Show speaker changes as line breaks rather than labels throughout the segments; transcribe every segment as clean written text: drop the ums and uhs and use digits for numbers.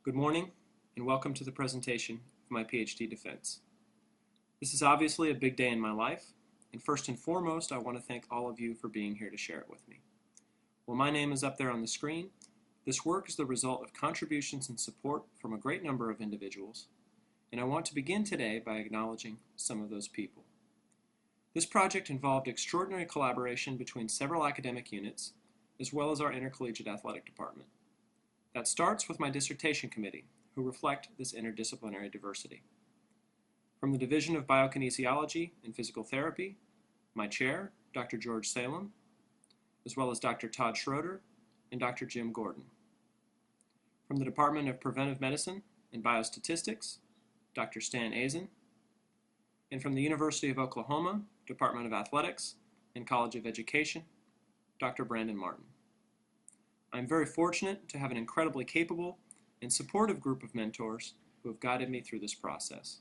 Good morning, and welcome to the presentation of my PhD defense. This is obviously a big day in my life, and first and foremost, I want to thank all of you for being here to share it with me. While my name is up there on the screen, this work is the result of contributions and support from a great number of individuals, and I want to begin today by acknowledging some of those people. This project involved extraordinary collaboration between several academic units, as well as our Intercollegiate Athletic Department. That starts with my dissertation committee, who reflect this interdisciplinary diversity. From the Division of Biokinesiology and Physical Therapy, my chair, Dr. George Salem, as well as Dr. Todd Schroeder and Dr. Jim Gordon. From the Department of Preventive Medicine and Biostatistics, Dr. Stan Azen. And from the University of Oklahoma, Department of Athletics and College of Education, Dr. Brandon Martin. I'm very fortunate to have an incredibly capable and supportive group of mentors who have guided me through this process.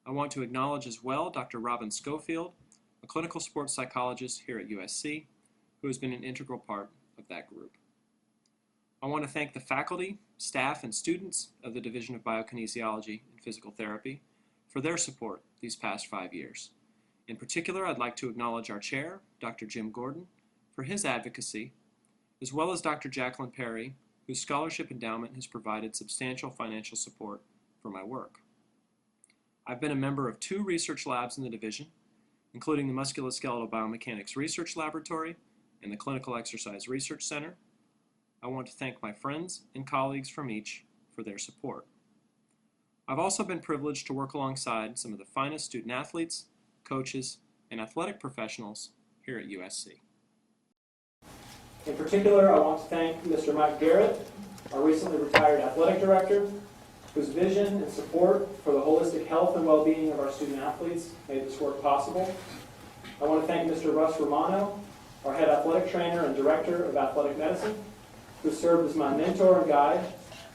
I want to acknowledge as well Dr. Robin Schofield, a clinical sports psychologist here at USC, who has been an integral part of that group. I want to thank the faculty, staff, and students of the Division of Biokinesiology and Physical Therapy for their support these past 5 years. In particular, I'd like to acknowledge our chair, Dr. Jim Gordon, for his advocacy, as well as Dr. Jacqueline Perry, whose scholarship endowment has provided substantial financial support for my work. I've been a member of 2 research labs in the division, including the Musculoskeletal Biomechanics Research Laboratory and the Clinical Exercise Research Center. I want to thank my friends and colleagues from each for their support. I've also been privileged to work alongside some of the finest student athletes, coaches, and athletic professionals here at USC. In particular, I want to thank Mr. Mike Garrett, our recently retired athletic director, whose vision and support for the holistic health and well-being of our student athletes made this work possible. I want to thank Mr. Russ Romano, our head athletic trainer and director of athletic medicine, who served as my mentor and guide,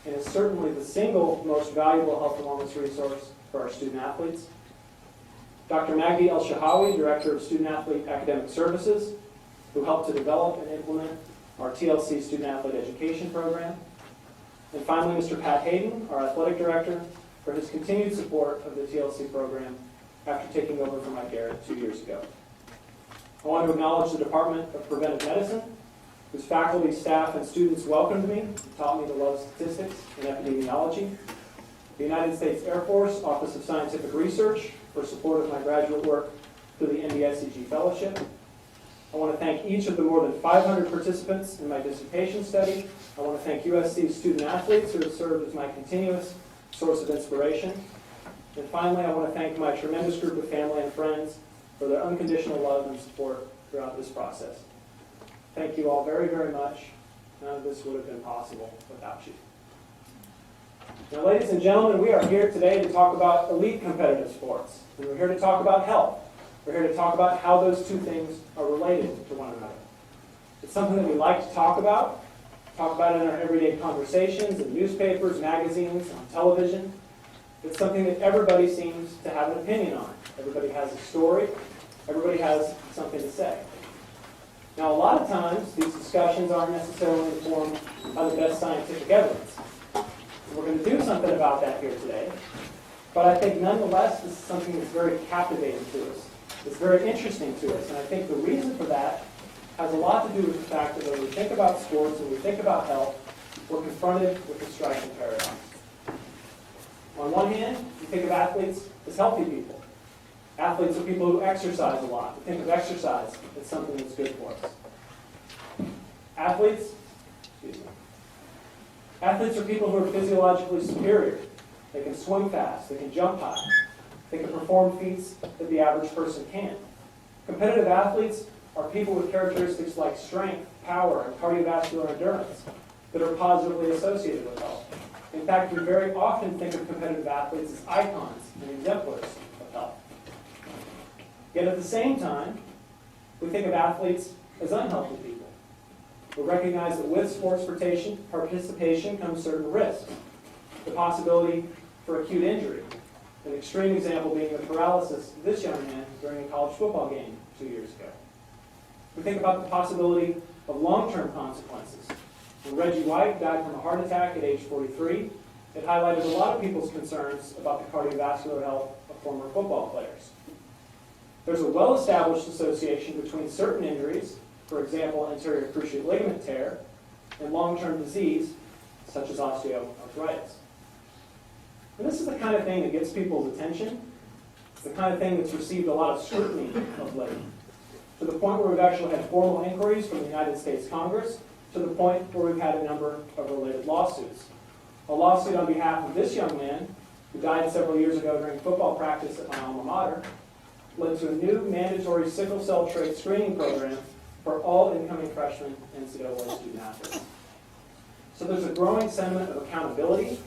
and is certainly the single most valuable health and wellness resource for our student athletes. Dr. Magdi El-Shahawi, director of Student Athlete Academic Services, who helped to develop and implement our TLC Student Athlete Education Program. And finally, Mr. Pat Hayden, our Athletic Director, for his continued support of the TLC program after taking over from Mike Garrett 2 years ago. I want to acknowledge the Department of Preventive Medicine, whose faculty, staff, and students welcomed me and taught me to love statistics and epidemiology. The United States Air Force Office of Scientific Research for support of my graduate work through the NDSCG Fellowship. I want to thank each of the more than 500 participants in my dissertation study. I want to thank USC student athletes who have served as my continuous source of inspiration. And finally, I want to thank my tremendous group of family and friends for their unconditional love and support throughout this process. Thank you all very, very much. None of this would have been possible without you. Now, ladies and gentlemen, we are here today to talk about elite competitive sports. And we're here to talk about health. We're here to talk about how those two things are related to one another. It's something that we like to talk about it in our everyday conversations, in newspapers, magazines, on television. It's something that everybody seems to have an opinion on. Everybody has a story. Everybody has something to say. Now, a lot of times, these discussions aren't necessarily informed by the best scientific evidence. And we're going to do something about that here today. But I think, nonetheless, this is something that's very captivating to us. It's very interesting to us, and I think the reason for that has a lot to do with the fact that when we think about sports and we think about health, we're confronted with a striking paradox. On one hand, you think of athletes as healthy people. Athletes are people who exercise a lot. We think of exercise as something that's good for us. Athletes are people who are physiologically superior. They can swim fast, they can jump high. They can perform feats that the average person can't. Competitive athletes are people with characteristics like strength, power, and cardiovascular endurance that are positively associated with health. In fact, we very often think of competitive athletes as icons and exemplars of health. Yet at the same time, we think of athletes as unhealthy people. We recognize that with sports participation comes certain risks. The possibility for acute injury. An extreme example being the paralysis of this young man during a college football game 2 years ago. We think about the possibility of long-term consequences. When Reggie White died from a heart attack at age 43,
It highlighted a lot of people's concerns about the cardiovascular health of former football players. There's a well-established association between certain injuries, for example, anterior cruciate ligament tear, and long-term disease, such as osteoarthritis. And this is the kind of thing that gets people's attention. It's the kind of thing that's received a lot of scrutiny of late, to the point where we've actually had formal inquiries from the United States Congress, to the point where we've had a number of related lawsuits. A lawsuit on behalf of this young man, who died several years ago during football practice at my alma mater, led to a new mandatory sickle cell trait screening program for all incoming freshman NCAA student athletes. So there's a growing sentiment of accountability,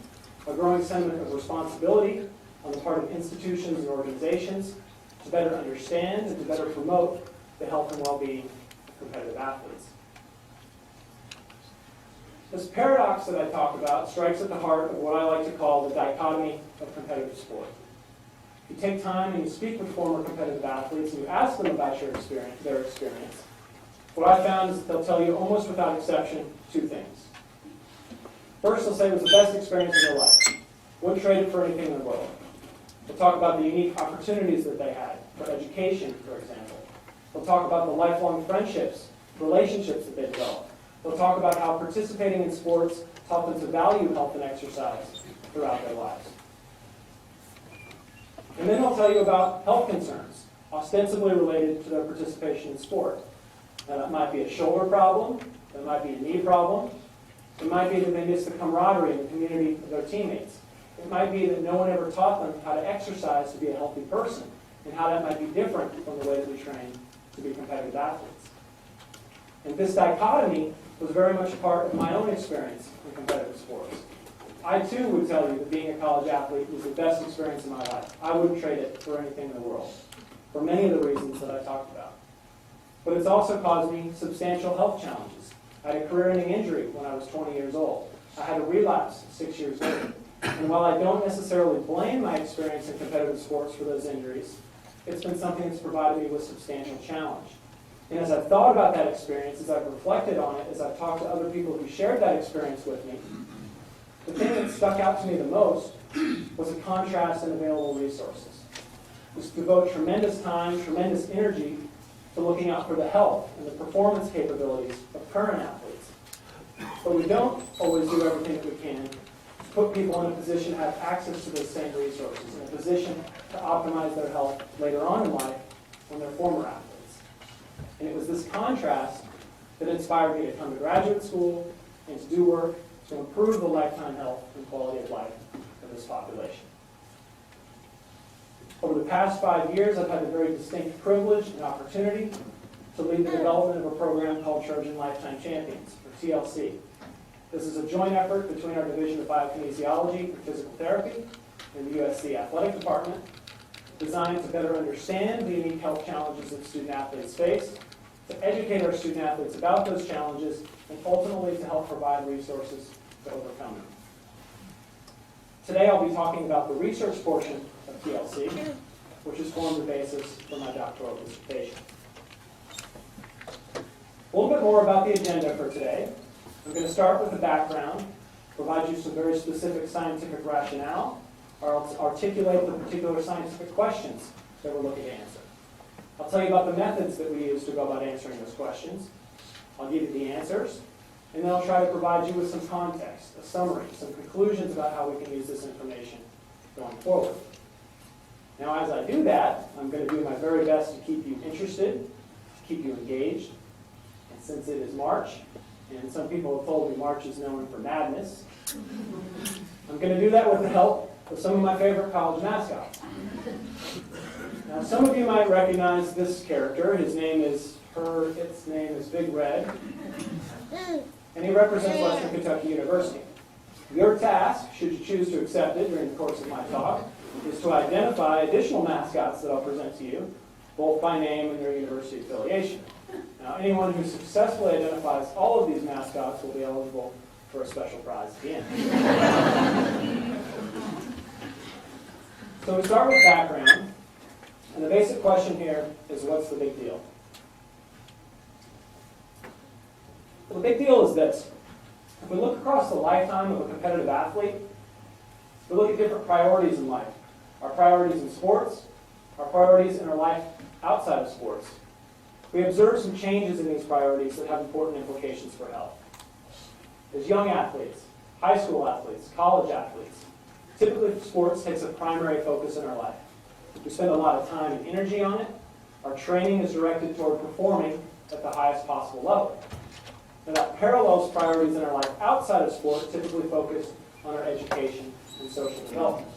a growing sentiment of responsibility on the part of institutions and organizations to better understand and to better promote the health and well-being of competitive athletes. This paradox that I talk about strikes at the heart of what I like to call the dichotomy of competitive sport. If you take time and you speak with former competitive athletes and you ask them about their experience, what I found is that they'll tell you almost without exception two things. First, they'll say it was the best experience of their life. Wouldn't trade it for anything in the world. They'll talk about the unique opportunities that they had for education, for example. They'll talk about the lifelong friendships, relationships that they developed. They'll talk about how participating in sports taught them to value health and exercise throughout their lives. And then they'll tell you about health concerns, ostensibly related to their participation in sport. Now, that might be a shoulder problem, that might be a knee problem, it might be that they miss the camaraderie and the community of their teammates. It might be that no one ever taught them how to exercise to be a healthy person, and how that might be different from the way that we train to be competitive athletes. And this dichotomy was very much a part of my own experience in competitive sports. I too would tell you that being a college athlete was the best experience of my life. I wouldn't trade it for anything in the world, for many of the reasons that I talked about. But it's also caused me substantial health challenges. I had a career-ending injury when I was 20 years old. I had a relapse 6 years later. And while I don't necessarily blame my experience in competitive sports for those injuries, it's been something that's provided me with substantial challenge. And as I've thought about that experience, as I've reflected on it, as I've talked to other people who shared that experience with me, the thing that stuck out to me the most was a contrast in available resources. We devote tremendous time, tremendous energy to looking out for the health and the performance capabilities of current athletes. But we don't always do everything that we can to put people in a position to have access to those same resources, in a position to optimize their health later on in life when they're former athletes. And it was this contrast that inspired me to come to graduate school and to do work to improve the lifetime health and quality of life of this population. Over the past 5 years, I've had the very distinct privilege and opportunity to lead the development of a program called Trojan Lifetime Champions, or TLC. This is a joint effort between our Division of Biokinesiology and Physical Therapy and the USC Athletic Department, designed to better understand the unique health challenges that student athletes face, to educate our student athletes about those challenges, and ultimately to help provide resources to overcome them. Today I'll be talking about the research portion of TLC, which has formed the basis for my doctoral dissertation. A little bit more about the agenda for today. I'm going to start with the background, provide you some very specific scientific rationale, or articulate the particular scientific questions that we're looking to answer. I'll tell you about the methods that we use to go about answering those questions. I'll give you the answers, and then I'll try to provide you with some context, a summary, some conclusions about how we can use this information going forward. Now, as I do that, I'm going to do my very best to keep you interested, to keep you engaged. And since it is March, and some people have told me March is known for madness, I'm going to do that with the help of some of my favorite college mascots. Now, some of you might recognize this character. Its name is Big Red, and he represents Western Kentucky University. Your task, should you choose to accept it during the course of my talk, is to identify additional mascots that I'll present to you, both by name and their university affiliation. Now, anyone who successfully identifies all of these mascots will be eligible for a special prize at the end. So we start with background, and the basic question here is, what's the big deal? Well, the big deal is this. If we look across the lifetime of a competitive athlete, We look at different priorities in life. Our priorities in sports, our priorities in our life outside of sports. We observe some changes in these priorities that have important implications for health. As young athletes, high school athletes, college athletes, typically sports takes a primary focus in our life. We spend a lot of time and energy on it. Our training is directed toward performing at the highest possible level. Now that parallels priorities in our life outside of sport, typically focused on our education and social development.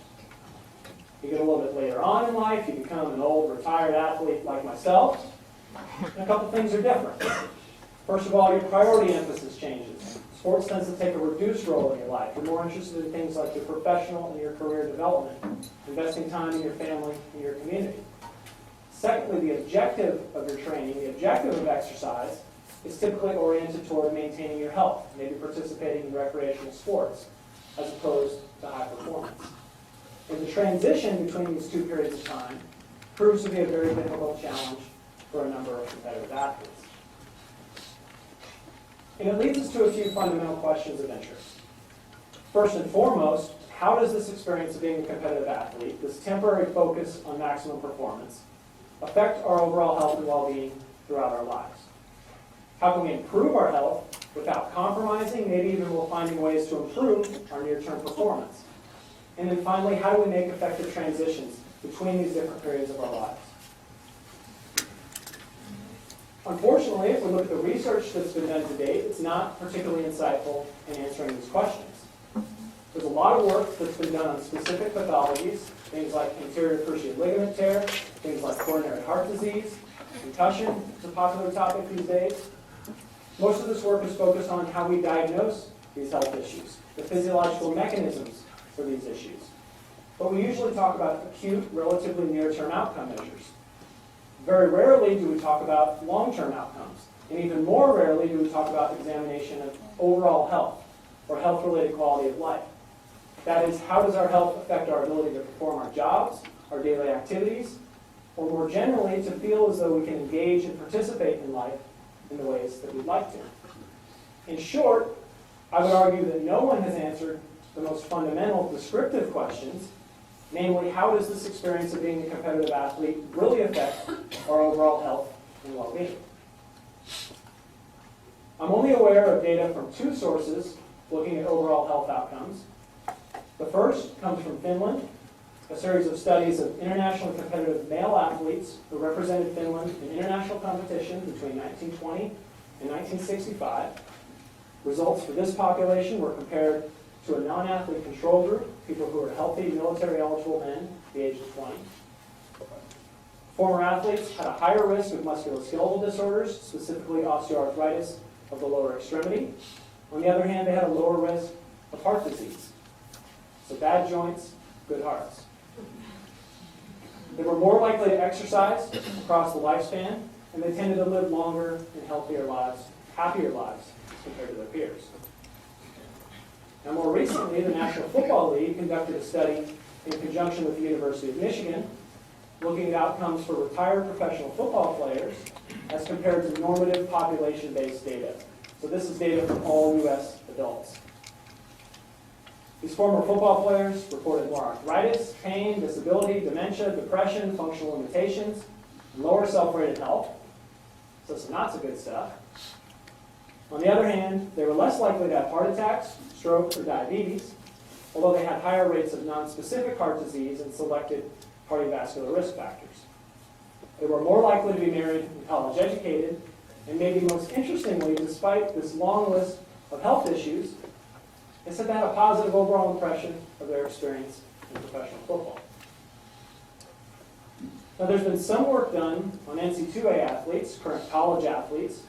You get a little bit later on in life, you become an old retired athlete like myself, and a couple things are different. First of all, your priority emphasis changes. Sports tends to take a reduced role in your life. You're more interested in things like your professional and your career development, investing time in your family and your community. Secondly, the objective of your training, the objective of exercise, is typically oriented toward maintaining your health, maybe participating in recreational sports, as opposed to high performance. And the transition between these two periods of time proves to be a very difficult challenge for a number of competitive athletes. And it leads us to a few fundamental questions of interest. First and foremost, how does this experience of being a competitive athlete, this temporary focus on maximum performance, affect our overall health and well-being throughout our lives? How can we improve our health without compromising, maybe even while finding ways to improve our near-term performance? And then finally, how do we make effective transitions between these different periods of our lives? Unfortunately, if we look at the research that's been done to date, it's not particularly insightful in answering these questions. There's a lot of work that's been done on specific pathologies, things like anterior cruciate ligament tear, things like coronary heart disease, concussion is a popular topic these days. Most of this work is focused on how we diagnose these health issues, the physiological mechanisms for these issues. But we usually talk about acute, relatively near-term outcome measures. Very rarely do we talk about long-term outcomes, and even more rarely do we talk about examination of overall health or health-related quality of life. That is, how does our health affect our ability to perform our jobs, our daily activities, or more generally, to feel as though we can engage and participate in life in the ways that we'd like to. In short, I would argue that no one has answered the most fundamental descriptive questions, namely, how does this experience of being a competitive athlete really affect our overall health and well-being? I'm only aware of data from two sources looking at overall health outcomes. The first comes from Finland, a series of studies of internationally competitive male athletes who represented Finland in international competition between 1920 and 1965. Results for this population were compared to a non-athlete control group, people who were healthy, military-eligible men at the age of 20. Former athletes had a higher risk of musculoskeletal disorders, specifically osteoarthritis of the lower extremity. On the other hand, they had a lower risk of heart disease. So bad joints, good hearts. They were more likely to exercise across the lifespan, and they tended to live longer and healthier lives, happier lives compared to their peers. Now, more recently, the National Football League conducted a study in conjunction with the University of Michigan, looking at outcomes for retired professional football players as compared to normative population-based data. So this is data from all U.S. adults. These former football players reported more arthritis, pain, disability, dementia, depression, functional limitations, and lower self-rated health. So some not so good stuff. On the other hand, they were less likely to have heart attacks, stroke, or diabetes, although they had higher rates of nonspecific heart disease and selected cardiovascular risk factors. They were more likely to be married and college educated, and maybe most interestingly, despite this long list of health issues, they said they had a positive overall impression of their experience in professional football. Now, there's been some work done on NC2A athletes, current college athletes.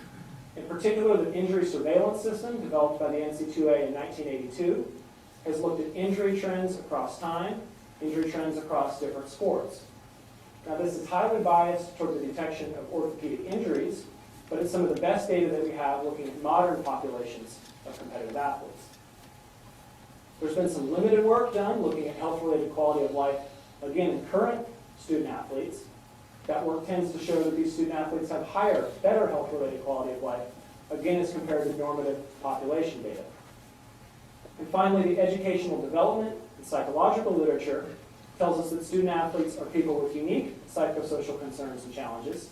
In particular, the injury surveillance system developed by the NC2A in 1982 has looked at injury trends across time, injury trends across different sports. Now, this is highly biased toward the detection of orthopedic injuries, but it's some of the best data that we have looking at modern populations of competitive athletes. There's been some limited work done looking at health-related quality of life, again, in current student athletes. That work tends to show that these student athletes have higher, better health-related quality of life, again, as compared to normative population data. And finally, the educational development and psychological literature tells us that student athletes are people with unique psychosocial concerns and challenges,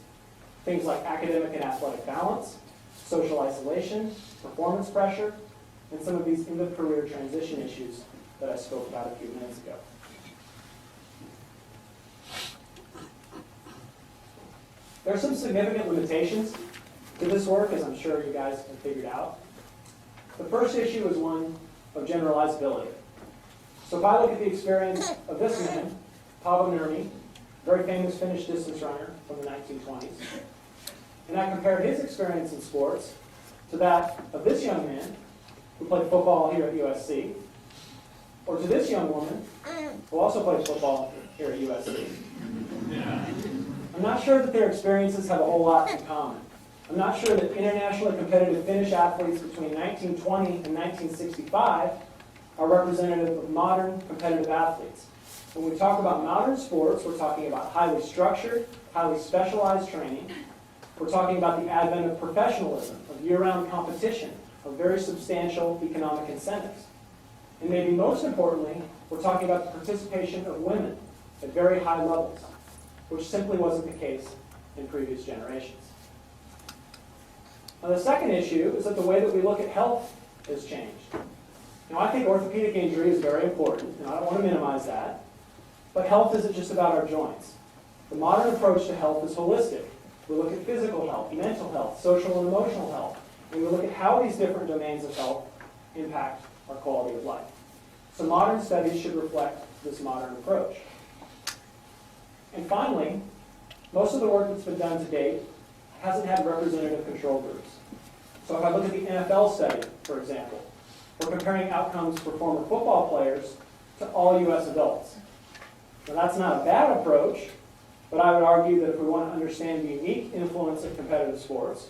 things like academic and athletic balance, social isolation, performance pressure, and some of these end-of-career transition issues that I spoke about a few minutes ago. There are some significant limitations to this work, as I'm sure you guys have figured out. The first issue is one of generalizability. So if I look at the experience of this man, Paavo Nurmi, very famous Finnish distance runner from the 1920s, and I compare his experience in sports to that of this young man who played football here at USC, or to this young woman who also plays football here at USC. I'm not sure that their experiences have a whole lot in common. I'm not sure that internationally competitive Finnish athletes between 1920 and 1965 are representative of modern competitive athletes. When we talk about modern sports, we're talking about highly structured, highly specialized training. We're talking about the advent of professionalism, of year-round competition, of very substantial economic incentives. And maybe most importantly, we're talking about the participation of women at very high levels, which simply wasn't the case in previous generations. Now, the second issue is that the way that we look at health has changed. Now, I think orthopedic injury is very important, and I don't want to minimize that, but health isn't just about our joints. The modern approach to health is holistic. We look at physical health, mental health, social and emotional health, and we look at how these different domains of health impact our quality of life. So modern studies should reflect this modern approach. And finally, most of the work that's been done to date hasn't had representative control groups. So if I look at the NFL study, for example, we're comparing outcomes for former football players to all U.S. adults. Now that's not a bad approach, but I would argue that if we want to understand the unique influence of competitive sports,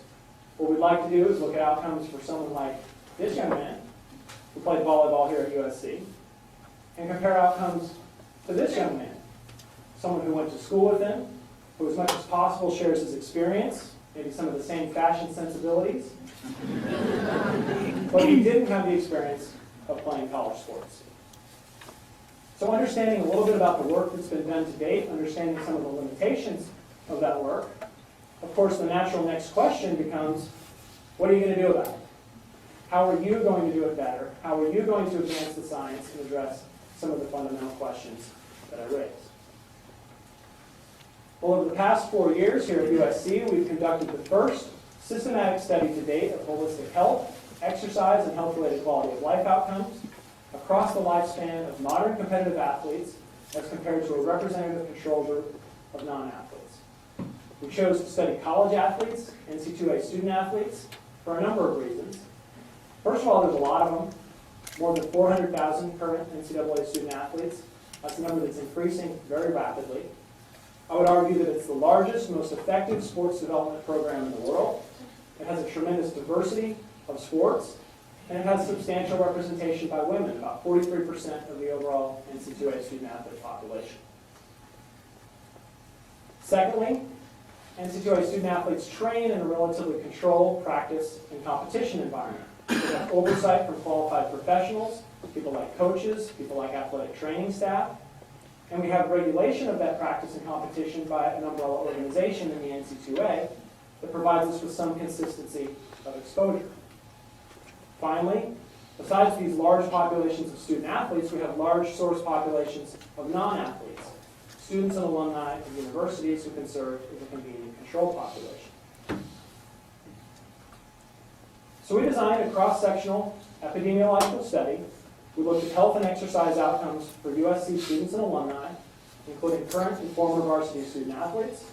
what we'd like to do is look at outcomes for someone like this young man who played volleyball here at USC, and compare outcomes to this young man, someone who went to school with him, who as much as possible shares his experience, maybe some of the same fashion sensibilities, but he didn't have the experience of playing college sports. So understanding a little bit about the work that's been done to date, understanding some of the limitations of that work, of course the natural next question becomes, what are you going to do about it? How are you going to do it better? How are you going to advance the science and address some of the fundamental questions that I raised? Well, over the past 4 years here at USC, we've conducted the first systematic study to date of holistic health, exercise, and health-related quality of life outcomes across the lifespan of modern competitive athletes as compared to a representative control group of non-athletes. We chose to study college athletes, NC2A student athletes, for a number of reasons. First of all, there's a lot of them, more than 400,000 current NCAA student athletes. That's a number that's increasing very rapidly. I would argue that it's the largest, most effective sports development program in the world. It has a tremendous diversity of sports, and it has substantial representation by women, about 43% of the overall NC2A student athlete population. Secondly, NC2A student athletes train in a relatively controlled practice and competition environment. We have oversight from qualified professionals, people like coaches, people like athletic training staff, and we have regulation of that practice and competition by an umbrella organization in the NC2A that provides us with some consistency of exposure. Finally, besides these large populations of student athletes, we have large source populations of non-athletes, students and alumni of universities who can serve as a convenient control population. So we designed a cross-sectional epidemiological study. We looked at health and exercise outcomes for USC students and alumni, including current and former varsity student athletes,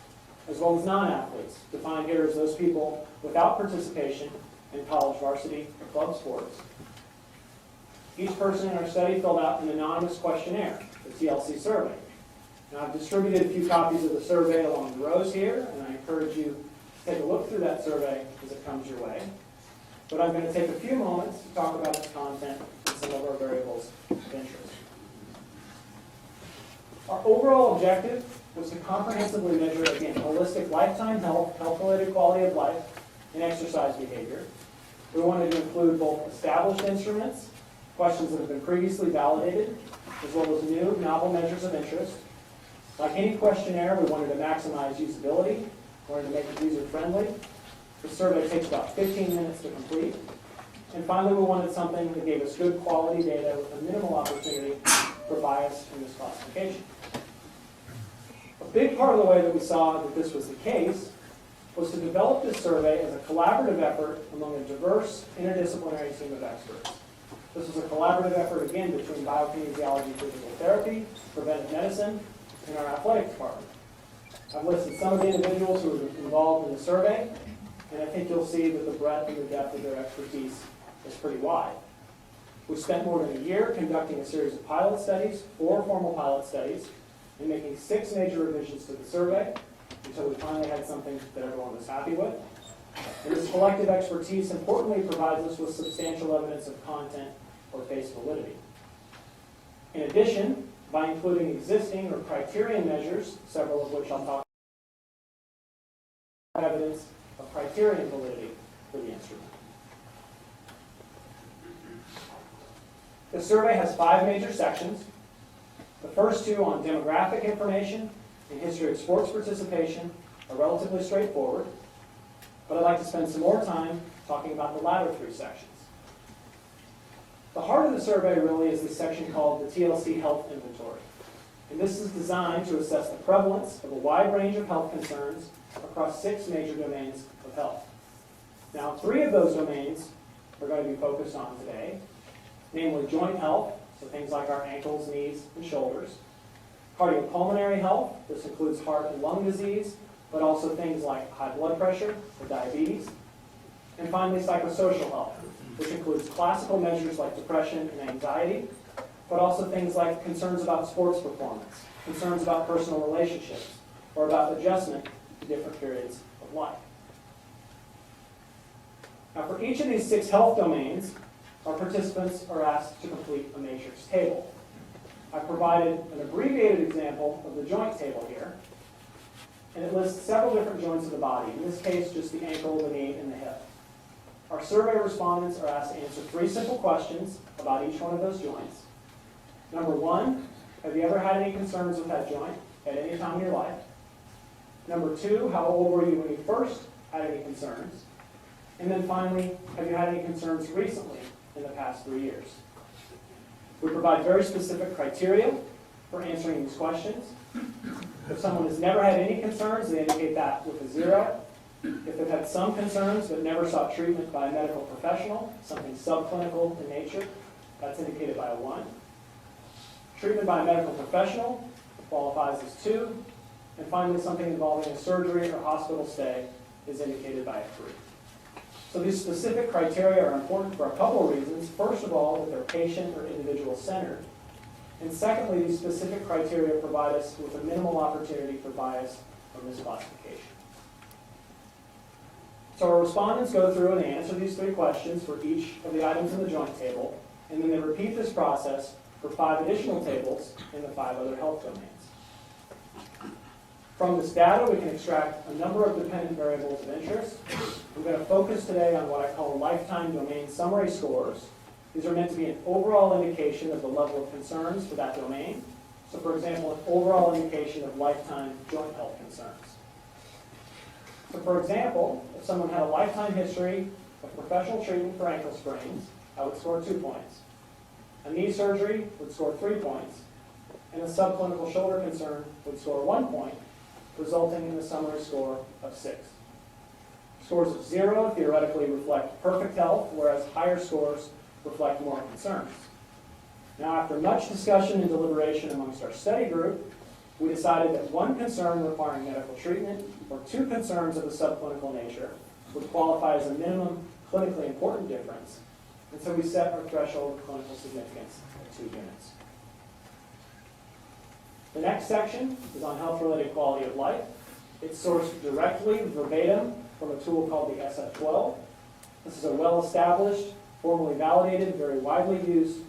as well as non-athletes, defined here as those people without participation in college varsity or club sports. Each person in our study filled out an anonymous questionnaire, the TLC survey. Now, I've distributed a few copies of the survey along the rows here, and I encourage you to take a look through that survey as it comes your way. But I'm going to take a few moments to talk about its content and some of our variables of interest. Our overall objective was to comprehensively measure, again, holistic lifetime health, health-related quality of life, and exercise behavior. We wanted to include both established instruments questions that have been previously validated, as well as new, novel measures of interest. Like any questionnaire, we wanted to maximize usability, wanted to make it user-friendly. The survey takes about 15 minutes to complete. And finally, we wanted something that gave us good quality data with a minimal opportunity for bias and misclassification. A big part of the way that we saw that this was the case was to develop this survey as a collaborative effort among a diverse, interdisciplinary team of experts. This was a collaborative effort, again, between biokinesiology, physical therapy, preventive medicine, and our athletics department. I've listed some of the individuals who were involved in the survey, and I think you'll see that the breadth and the depth of their expertise is pretty wide. We spent more than a year conducting a series of pilot studies, 4 formal pilot studies, and making 6 major revisions to the survey until we finally had something that everyone was happy with. And this collective expertise importantly provides us with substantial evidence of content or face validity. In addition, by including existing or criterion measures, several of which I'll talk about, evidence of criterion validity for the instrument. The survey has 5 major sections. The first 2 on demographic information and history of sports participation are relatively straightforward, but I'd like to spend some more time talking about the latter 3 sections. The heart of the survey really is this section called the TLC Health Inventory. And this is designed to assess the prevalence of a wide range of health concerns across 6 major domains of health. Now, 3 of those domains we're going to be focused on today, namely joint health, so things like our ankles, knees, and shoulders. Cardiopulmonary health, this includes heart and lung disease, but also things like high blood pressure or diabetes. And finally, psychosocial health, which includes classical measures like depression and anxiety, but also things like concerns about sports performance, concerns about personal relationships, or about adjustment to different periods of life. Now, for each of these 6 health domains, our participants are asked to complete a matrix table. I've provided an abbreviated example of the joint table here, and it lists several different joints of the body, in this case just the ankle, the knee, and the hip. Our survey respondents are asked to answer 3 simple questions about each one of those joints. Number 1, have you ever had any concerns with that joint at any time in your life? Number 2, how old were you when you first had any concerns? And then finally, have you had any concerns recently in the past 3 years? We provide very specific criteria for answering these questions. If someone has never had any concerns, they indicate that with a 0. If they've had some concerns but never sought treatment by a medical professional, something subclinical in nature, that's indicated by a 1. Treatment by a medical professional qualifies as 2. And finally, something involving a surgery or hospital stay is indicated by a 3. So these specific criteria are important for a couple of reasons. First of all, that they're patient or individual centered. And secondly, these specific criteria provide us with a minimal opportunity for bias or misclassification. So our respondents go through and they answer these 3 questions for each of the items in the joint table, and then they repeat this process for 5 additional tables in the 5 other health domains. From this data, we can extract a number of dependent variables of interest. I'm going to focus today on what I call lifetime domain summary scores. These are meant to be an overall indication of the level of concerns for that domain. So for example, an overall indication of lifetime joint health concerns. So for example, if someone had a lifetime history of professional treatment for ankle sprains, I would score 2 points. A knee surgery would score 3 points. And a subclinical shoulder concern would score 1 point, resulting in a summary score of 6. Scores of 0 theoretically reflect perfect health, whereas higher scores reflect more concerns. Now, after much discussion and deliberation amongst our study group, we decided that 1 concern requiring medical treatment or 2 concerns of a subclinical nature would qualify as a minimum clinically important difference, and so we set our threshold of clinical significance at 2 units. The next section is on health-related quality of life. It's sourced directly, verbatim, from a tool called the SF-12. This is a well-established, formally validated, very widely used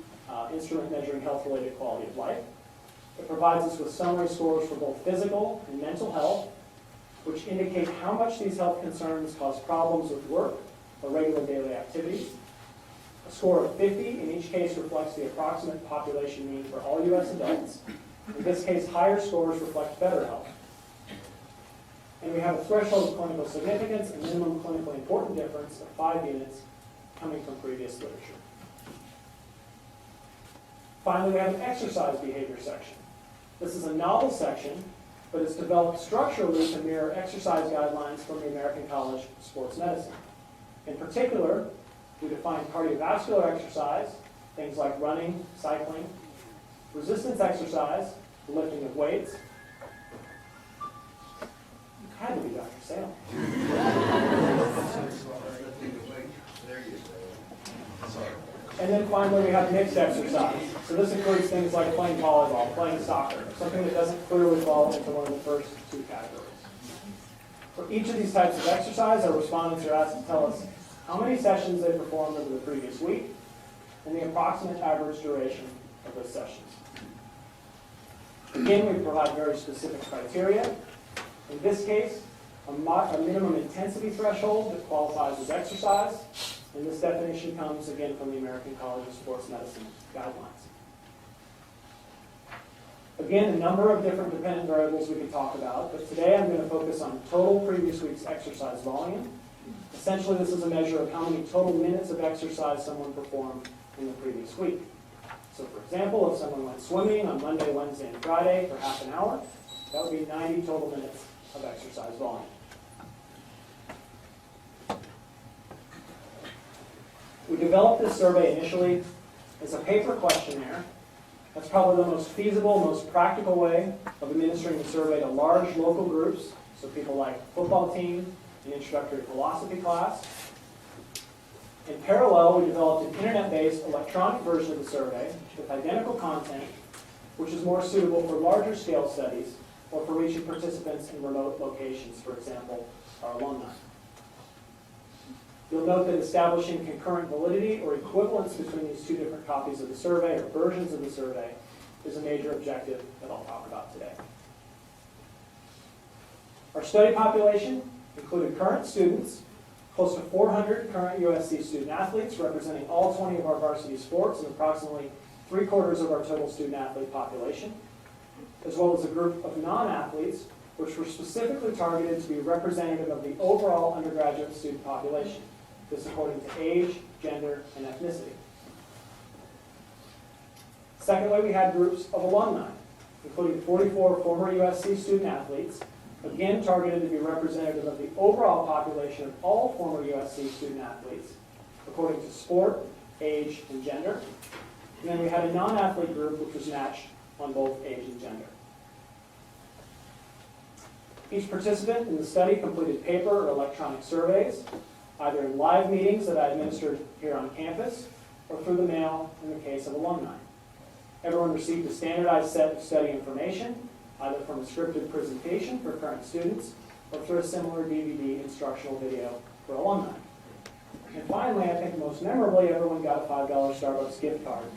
instrument measuring health-related quality of life. It provides us with summary scores for both physical and mental health, which indicate how much these health concerns cause problems with work or regular daily activities. A score of 50 in each case reflects the approximate population mean for all U.S. adults. In this case, higher scores reflect better health. And we have a threshold of clinical significance, a minimum clinically important difference of 5 units coming from previous literature. Finally, we have an exercise behavior section. This is a novel section, but it's developed structurally to mirror exercise guidelines from the American College of Sports Medicine. In particular, we define cardiovascular exercise, things like running, cycling, resistance exercise, the lifting of weights. It had to be Dr. Salem. And then finally, we have mixed exercise. So this includes things like playing volleyball, playing soccer, something that doesn't clearly fall into one of the first 2 categories. For each of these types of exercise, our respondents are asked to tell us how many sessions they performed over the previous week and the approximate average duration of those sessions. Again, we provide very specific criteria. In this case, a minimum intensity threshold that qualifies as exercise. And this definition comes, again, from the American College of Sports Medicine guidelines. Again, a number of different dependent variables we could talk about, but today I'm going to focus on total previous week's exercise volume. Essentially, this is a measure of how many total minutes of exercise someone performed in the previous week. So, for example, if someone went swimming on Monday, Wednesday, and Friday for half an hour, that would be 90 total minutes of exercise volume. We developed this survey initially as a paper questionnaire. That's probably the most feasible, most practical way of administering the survey to large local groups, so people like football team, an introductory philosophy class. In parallel, we developed an internet-based electronic version of the survey with identical content, which is more suitable for larger scale studies or for reaching participants in remote locations, for example, our alumni. You'll note that establishing concurrent validity or equivalence between these 2 different copies of the survey or versions of the survey is a major objective that I'll talk about today. Our study population included current students, close to 400 current USC student athletes representing all 20 of our varsity sports and approximately 3/4 of our total student athlete population, as well as a group of non-athletes which were specifically targeted to be representative of the overall undergraduate student population. This according to age, gender, and ethnicity. Secondly, we had groups of alumni, including 44 former USC student athletes, again targeted to be representative of the overall population of all former USC student athletes, according to sport, age, and gender. And then we had a non-athlete group which was matched on both age and gender. Each participant in the study completed paper or electronic surveys, either in live meetings that I administered here on campus or through the mail in the case of alumni. Everyone received a standardized set of study information, either from a scripted presentation for current students or through a similar DVD instructional video for alumni. And finally, I think most memorably, everyone got a $5 Starbucks gift card.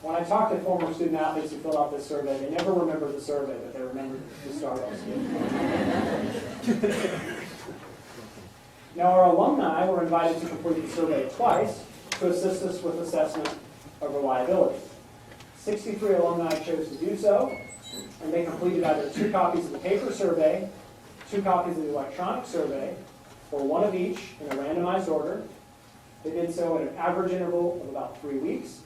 When I talk to former student athletes who filled out this survey, they never remember the survey, but they remember the Starbucks gift card. Now, our alumni were invited to complete the survey twice to assist us with assessment of reliability. 63 alumni chose to do so, and they completed either 2 copies of the paper survey, 2 copies of the electronic survey, or 1 of each in a randomized order. They did so at an average interval of about 3 weeks,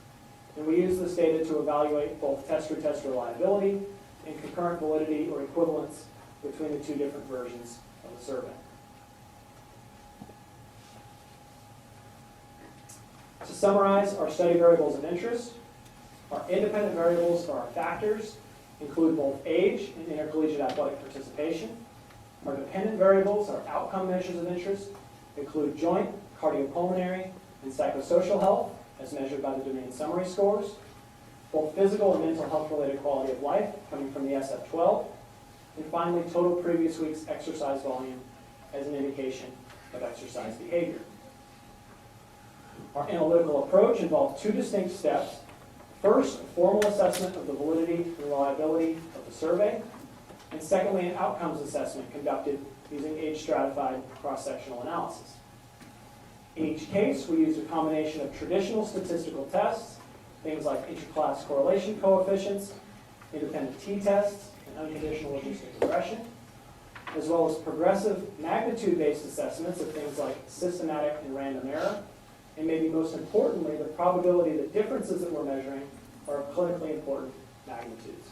and we used this data to evaluate both test-retest reliability and concurrent validity or equivalence between the 2 different versions of the survey. To summarize our study variables of interest, our independent variables or our factors include both age and intercollegiate athletic participation. Our dependent variables, our outcome measures of interest, include joint, cardiopulmonary, and psychosocial health, as measured by the domain summary scores, both physical and mental health-related quality of life, coming from the SF-12, and finally, total previous week's exercise volume as an indication of exercise behavior. Our analytical approach involved 2 distinct steps. First, a formal assessment of the validity and reliability of the survey, and secondly, an outcomes assessment conducted using age-stratified cross-sectional analysis. In each case, we used a combination of traditional statistical tests, things like interclass correlation coefficients, independent t-tests, and unconditional logistic regression, as well as progressive magnitude-based assessments of things like systematic and random error, and maybe most importantly, the probability that differences that we're measuring are of clinically important magnitudes.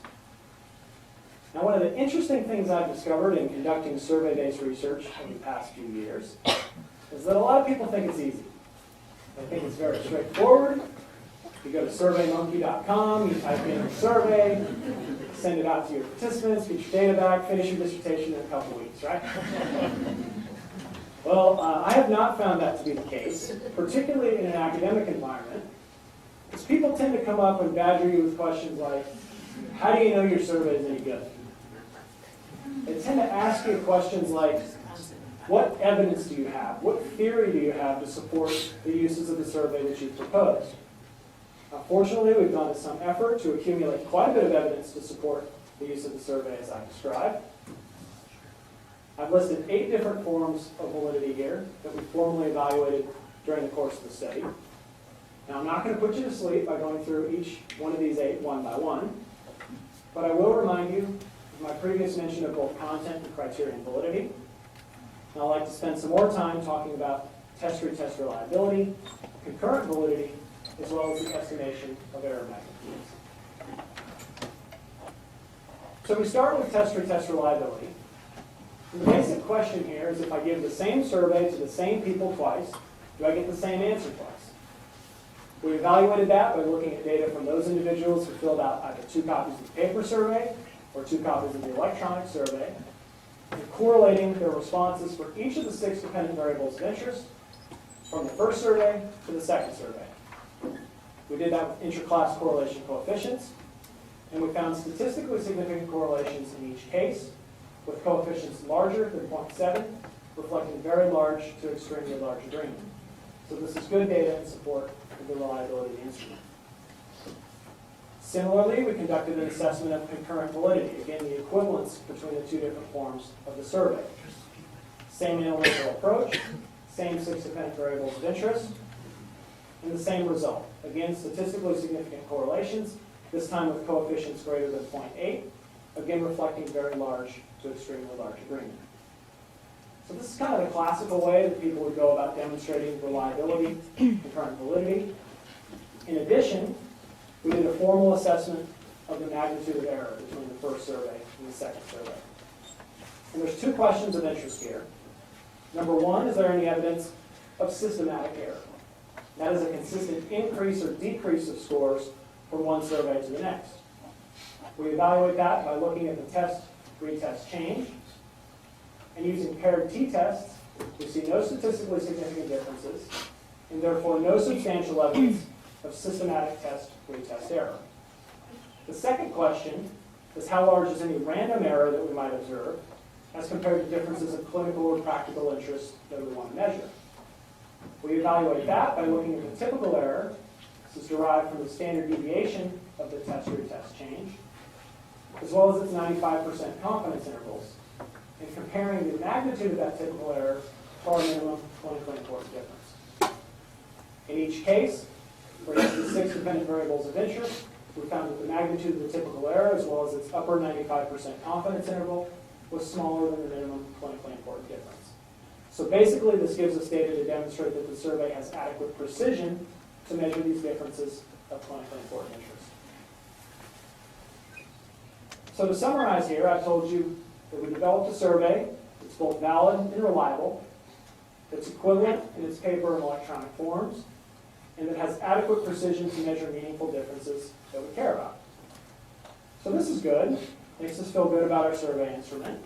Now, one of the interesting things I've discovered in conducting survey-based research over the past few years is that a lot of people think it's easy. They think it's very straightforward. You go to surveymonkey.com, you type in a survey, send it out to your participants, get your data back, finish your dissertation in a couple weeks, right? Well, I have not found that to be the case, particularly in an academic environment, because people tend to come up and badger you with questions like, how do you know your survey is any good? They tend to ask you questions like, what evidence do you have? What theory do you have to support the uses of the survey that you've proposed? Fortunately, we've gone to some effort to accumulate quite a bit of evidence to support the use of the survey as I described. I've listed 8 different forms of validity here that we formally evaluated during the course of the study. Now, I'm not going to put you to sleep by going through each one of these 8 one by one, but I will remind you of my previous mention of both content and criterion validity. And I'd like to spend some more time talking about test-retest reliability, concurrent validity, as well as the estimation of error magnitudes. So we start with test-retest reliability. And the basic question here is, if I give the same survey to the same people twice, do I get the same answer twice? We evaluated that by looking at data from those individuals who filled out either 2 copies of the paper survey or 2 copies of the electronic survey, and correlating their responses for each of the 6 dependent variables of interest from the first survey to the second survey. We did that with interclass correlation coefficients, and we found statistically significant correlations in each case, with coefficients larger than 0.7, reflecting very large to extremely large agreement. So this is good data in support of the reliability of the instrument. Similarly, we conducted an assessment of concurrent validity, again, the equivalence between the 2 different forms of the survey. Same analytical approach, same 6 dependent variables of interest, and the same result. Again, statistically significant correlations, this time with coefficients greater than 0.8, again reflecting very large to extremely large agreement. So this is kind of the classical way that people would go about demonstrating reliability, concurrent validity. In addition, we did a formal assessment of the magnitude of error between the first survey and the second survey. And there's 2 questions of interest here. Number 1, is there any evidence of systematic error? That is a consistent increase or decrease of scores from one survey to the next. We evaluate that by looking at the test-retest change. And using paired t-tests, we see no statistically significant differences, and therefore no substantial evidence of systematic test-retest error. The second question is, how large is any random error that we might observe as compared to differences of clinical or practical interest that we want to measure? We evaluate that by looking at the typical error. This is derived from the standard deviation of the test-retest change, as well as its 95% confidence intervals, and comparing the magnitude of that typical error to our minimum clinically important difference. In each case, for each of the 6 dependent variables of interest, we found that the magnitude of the typical error, as well as its upper 95% confidence interval, was smaller than the minimum clinically important difference. So basically, this gives us data to demonstrate that the survey has adequate precision to measure these differences of clinically important interest. So to summarize here, I've told you that we developed a survey that's both valid and reliable, that's equivalent in its paper and electronic forms, and that has adequate precision to measure meaningful differences that we care about. So this is good. Makes us feel good about our survey instrument.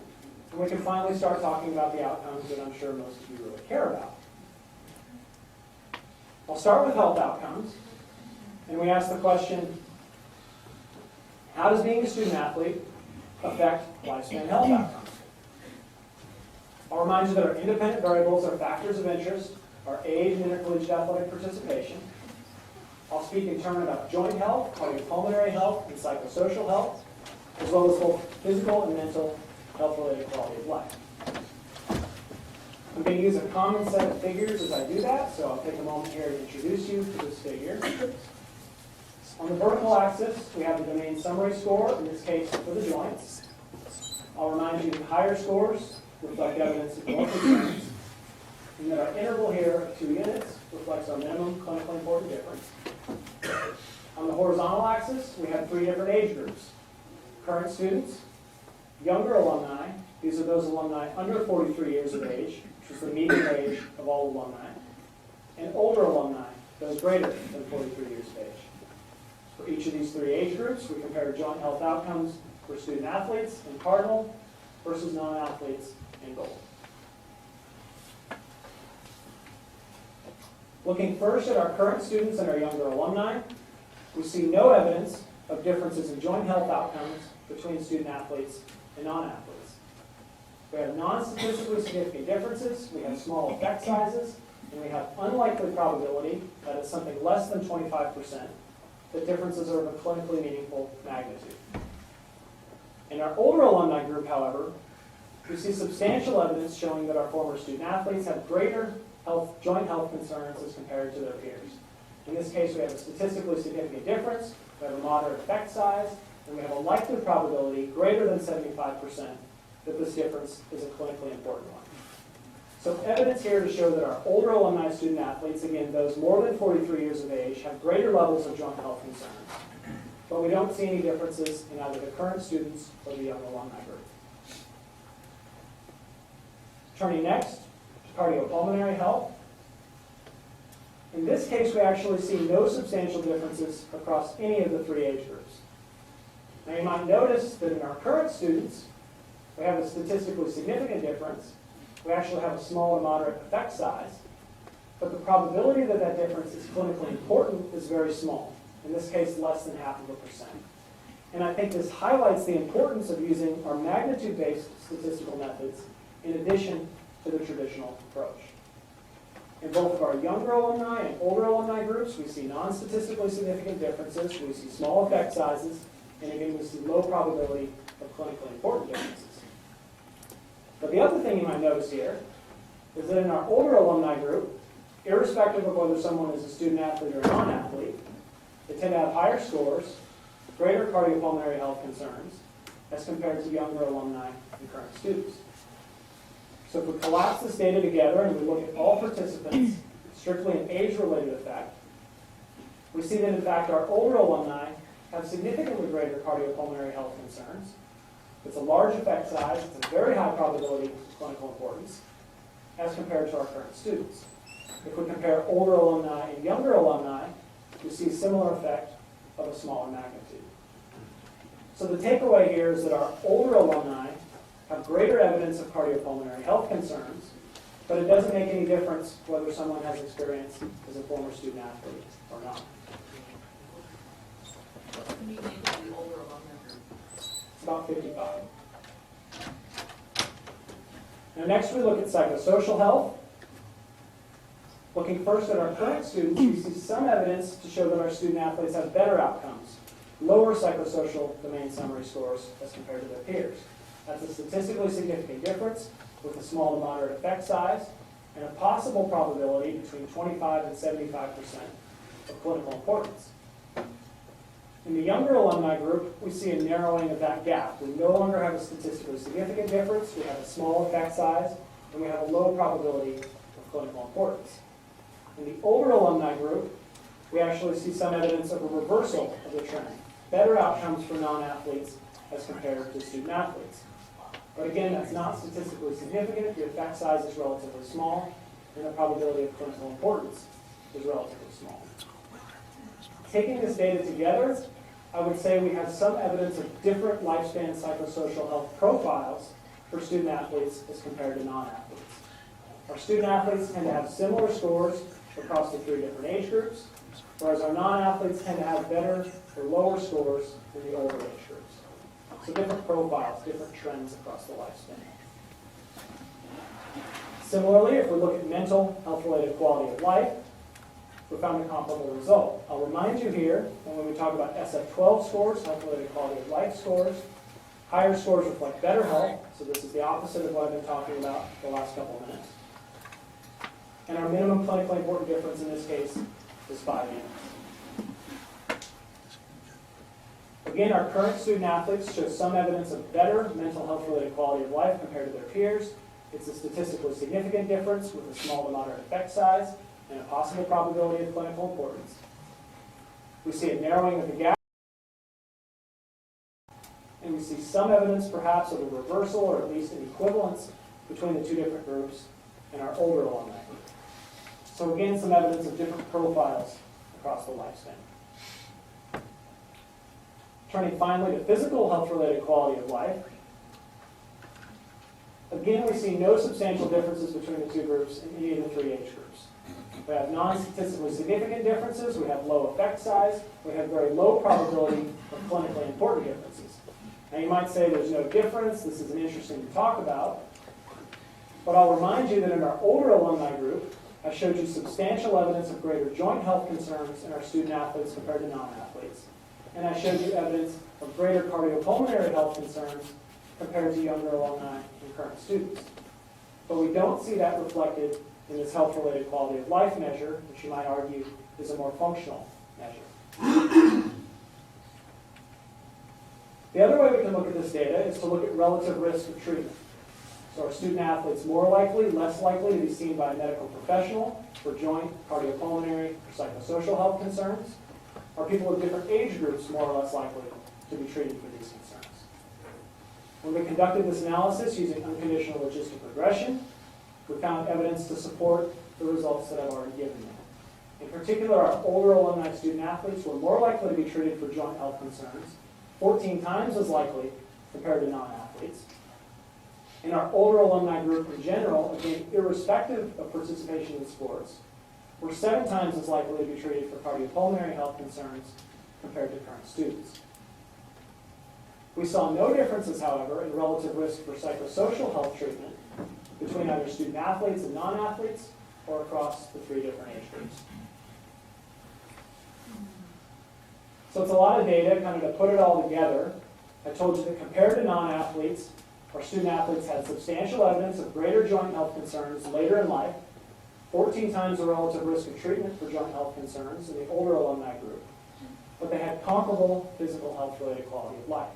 And we can finally start talking about the outcomes that I'm sure most of you really care about. I'll start with health outcomes. And we ask the question, how does being a student athlete affect lifespan health outcomes? I'll remind you that our independent variables are factors of interest, our age and intercollegiate athletic participation. I'll speak in turn about joint health, cardiopulmonary health, and psychosocial health, as well as both physical and mental health-related quality of life. I'm going to use a common set of figures as I do that, so I'll take a moment here to introduce you to this figure. On the vertical axis, we have the domain summary score, in this case for the joints. I'll remind you that higher scores reflect evidence of more concerns, and that our interval here of 2 units reflects our minimum clinically important difference. On the horizontal axis, we have 3 different age groups. Current students, younger alumni, these are those alumni under 43 years of age, which is the median age of all alumni, and older alumni, those greater than 43 years of age. For each of these 3 age groups, we compare joint health outcomes for student athletes in cardinal versus non-athletes in gold. Looking first at our current students and our younger alumni, we see no evidence of differences in joint health outcomes between student athletes and non-athletes. We have non-statistically significant differences, we have small effect sizes, and we have unlikely probability, that is something less than 25%, that differences are of a clinically meaningful magnitude. In our older alumni group, however, we see substantial evidence showing that our former student athletes have greater joint health concerns as compared to their peers. In this case, we have a statistically significant difference, we have a moderate effect size, and we have a likely probability greater than 75% that this difference is a clinically important one. So evidence here to show that our older alumni student athletes, again, those more than 43 years of age, have greater levels of joint health concerns. But we don't see any differences in either the current students or the young alumni group. Turning next to cardiopulmonary health. In this case, we actually see no substantial differences across any of the 3 age groups. Now you might notice that in our current students, we have a statistically significant difference. We actually have a small to moderate effect size, but the probability that that difference is clinically important is very small. In this case, less than 0.5%. And I think this highlights the importance of using our magnitude-based statistical methods in addition to the traditional approach. In both of our younger alumni and older alumni groups, we see non-statistically significant differences, we see small effect sizes, and again, we see low probability of clinically important differences. But the other thing you might notice here is that in our older alumni group, irrespective of whether someone is a student athlete or a non-athlete, they tend to have higher scores, greater cardiopulmonary health concerns, as compared to younger alumni and current students. So if we collapse this data together and we look at all participants, strictly an age-related effect, we see that in fact our older alumni have significantly greater cardiopulmonary health concerns. It's a large effect size, it's a very high probability of clinical importance, as compared to our current students. If we compare older alumni and younger alumni, we see a similar effect of a smaller magnitude. So the takeaway here is that our older alumni have greater evidence of cardiopulmonary health concerns, but it doesn't make any difference whether someone has experience as a former student athlete or not.
What's the median of the older alumni group?
It's about 55. Now next we look at psychosocial health. Looking first at our current students, we see some evidence to show that our student athletes have better outcomes, lower psychosocial domain summary scores as compared to their peers. That's a statistically significant difference with a small to moderate effect size and a possible probability between 25 and 75% of clinical importance. In the younger alumni group, we see a narrowing of that gap. We no longer have a statistically significant difference, we have a small effect size, and we have a low probability of clinical importance. In the older alumni group, we actually see some evidence of a reversal of the trend. Better outcomes for non-athletes as compared to student athletes. But again, that's not statistically significant. The effect size is relatively small, and the probability of clinical importance is relatively small. Taking this data together, I would say we have some evidence of different lifespan psychosocial health profiles for student athletes as compared to non-athletes. Our student athletes tend to have similar scores across the 3 different age groups, whereas our non-athletes tend to have better or lower scores than the older age groups. So different profiles, different trends across the lifespan. Similarly, if we look at mental health-related quality of life, we found a comparable result. I'll remind you here, when we talk about SF-12 scores, health-related quality of life scores, higher scores reflect better health, so this is the opposite of what I've been talking about the last couple of minutes. and our minimum clinically important difference in this case is 5 units. Again, our current student athletes show some evidence of better mental health-related quality of life compared to their peers. It's a statistically significant difference with a small to moderate effect size and a possible probability of clinical importance. We see a narrowing of the gap, and we see some evidence perhaps of a reversal or at least an equivalence between the two different groups and our older alumni group. So again, some evidence of different profiles across the lifespan. Turning finally to physical health-related quality of life. Again, we see no substantial differences between the two groups in any of the 3 age groups. We have non-statistically significant differences, we have low effect size, we have very low probability of clinically important differences. Now you might say there's no difference, this isn't interesting to talk about, but I'll remind you that in our older alumni group, I showed you substantial evidence of greater joint health concerns in our student athletes compared to non-athletes. And I showed you evidence of greater cardiopulmonary health concerns compared to younger alumni and current students. But we don't see that reflected in this health-related quality of life measure, which you might argue is a more functional measure. The other way we can look at this data is to look at relative risk of treatment. So are student athletes more likely, less likely to be seen by a medical professional for joint, cardiopulmonary, or psychosocial health concerns? Are people of different age groups more or less likely to be treated for these concerns? When we conducted this analysis using unconditional logistic regression, we found evidence to support the results that I've already given you. In particular, our older alumni student athletes were more likely to be treated for joint health concerns, 14 times as likely compared to non-athletes. In our older alumni group in general, again, irrespective of participation in sports, were 7 times as likely to be treated for cardiopulmonary health concerns compared to current students. We saw no differences, however, in relative risk for psychosocial health treatment between either student athletes and non-athletes or across the 3 different age groups. So it's a lot of data. Kind of to put it all together, I told you that compared to non-athletes, our student athletes had substantial evidence of greater joint health concerns later in life, 14 times the relative risk of treatment for joint health concerns in the older alumni group, but they had comparable physical health-related quality of life.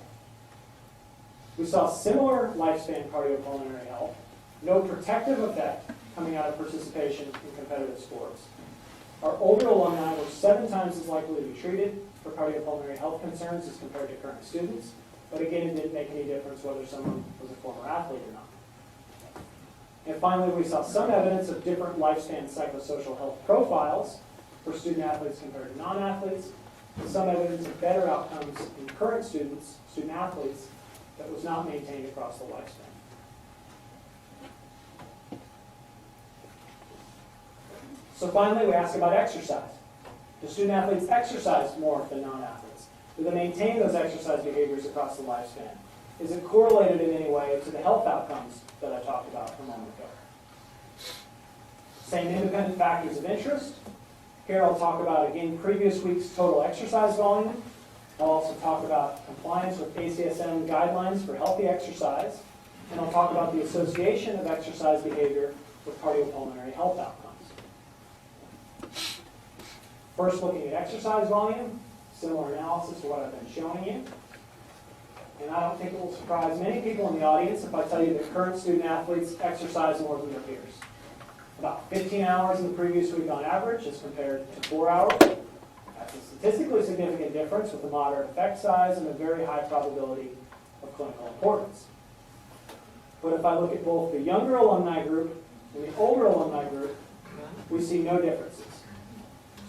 We saw similar lifespan cardiopulmonary health, no protective effect coming out of participation in competitive sports. Our older alumni were 7 times as likely to be treated for cardiopulmonary health concerns as compared to current students, but again, it didn't make any difference whether someone was a former athlete or not. And finally, we saw some evidence of different lifespan psychosocial health profiles for student athletes compared to non-athletes, and some evidence of better outcomes in current students, student athletes, that was not maintained across the lifespan. So finally, we ask about exercise. Do student athletes exercise more than non-athletes? Do they maintain those exercise behaviors across the lifespan? Is it correlated in any way to the health outcomes that I talked about a moment ago? Same independent factors of interest. Here I'll talk about, again, previous week's total exercise volume. I'll also talk about compliance with ACSM guidelines for healthy exercise. And I'll talk about the association of exercise behavior with cardiopulmonary health outcomes. First, looking at exercise volume, similar analysis to what I've been showing you. And I don't think it will surprise many people in the audience if I tell you that current student athletes exercise more than their peers. About 15 hours in the previous week on average as compared to 4 hours. That's a statistically significant difference with a moderate effect size and a very high probability of clinical importance. But if I look at both the younger alumni group and the older alumni group, we see no differences.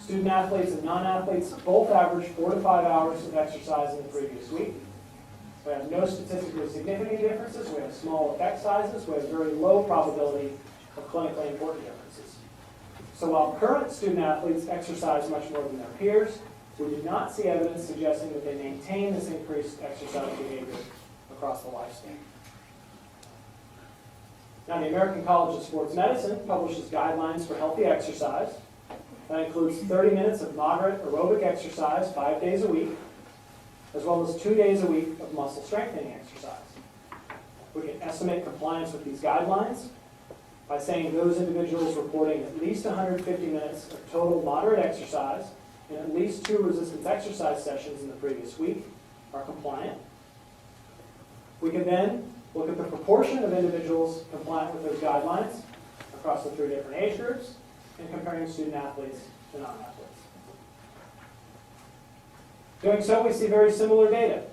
Student athletes and non-athletes both average 4 to 5 hours of exercise in the previous week. We have no statistically significant differences. We have small effect sizes. We have very low probability of clinically important differences. So while current student athletes exercise much more than their peers, we do not see evidence suggesting that they maintain this increased exercise behavior across the lifespan. Now, the American College of Sports Medicine publishes guidelines for healthy exercise. That includes 30 minutes of moderate aerobic exercise 5 days a week, as well as 2 days a week of muscle strengthening exercise. We can estimate compliance with these guidelines by saying those individuals reporting at least 150 minutes of total moderate exercise and at least 2 resistance exercise sessions in the previous week are compliant. We can then look at the proportion of individuals compliant with those guidelines across the 3 different age groups and comparing student athletes to non-athletes. Doing so, we see very similar data.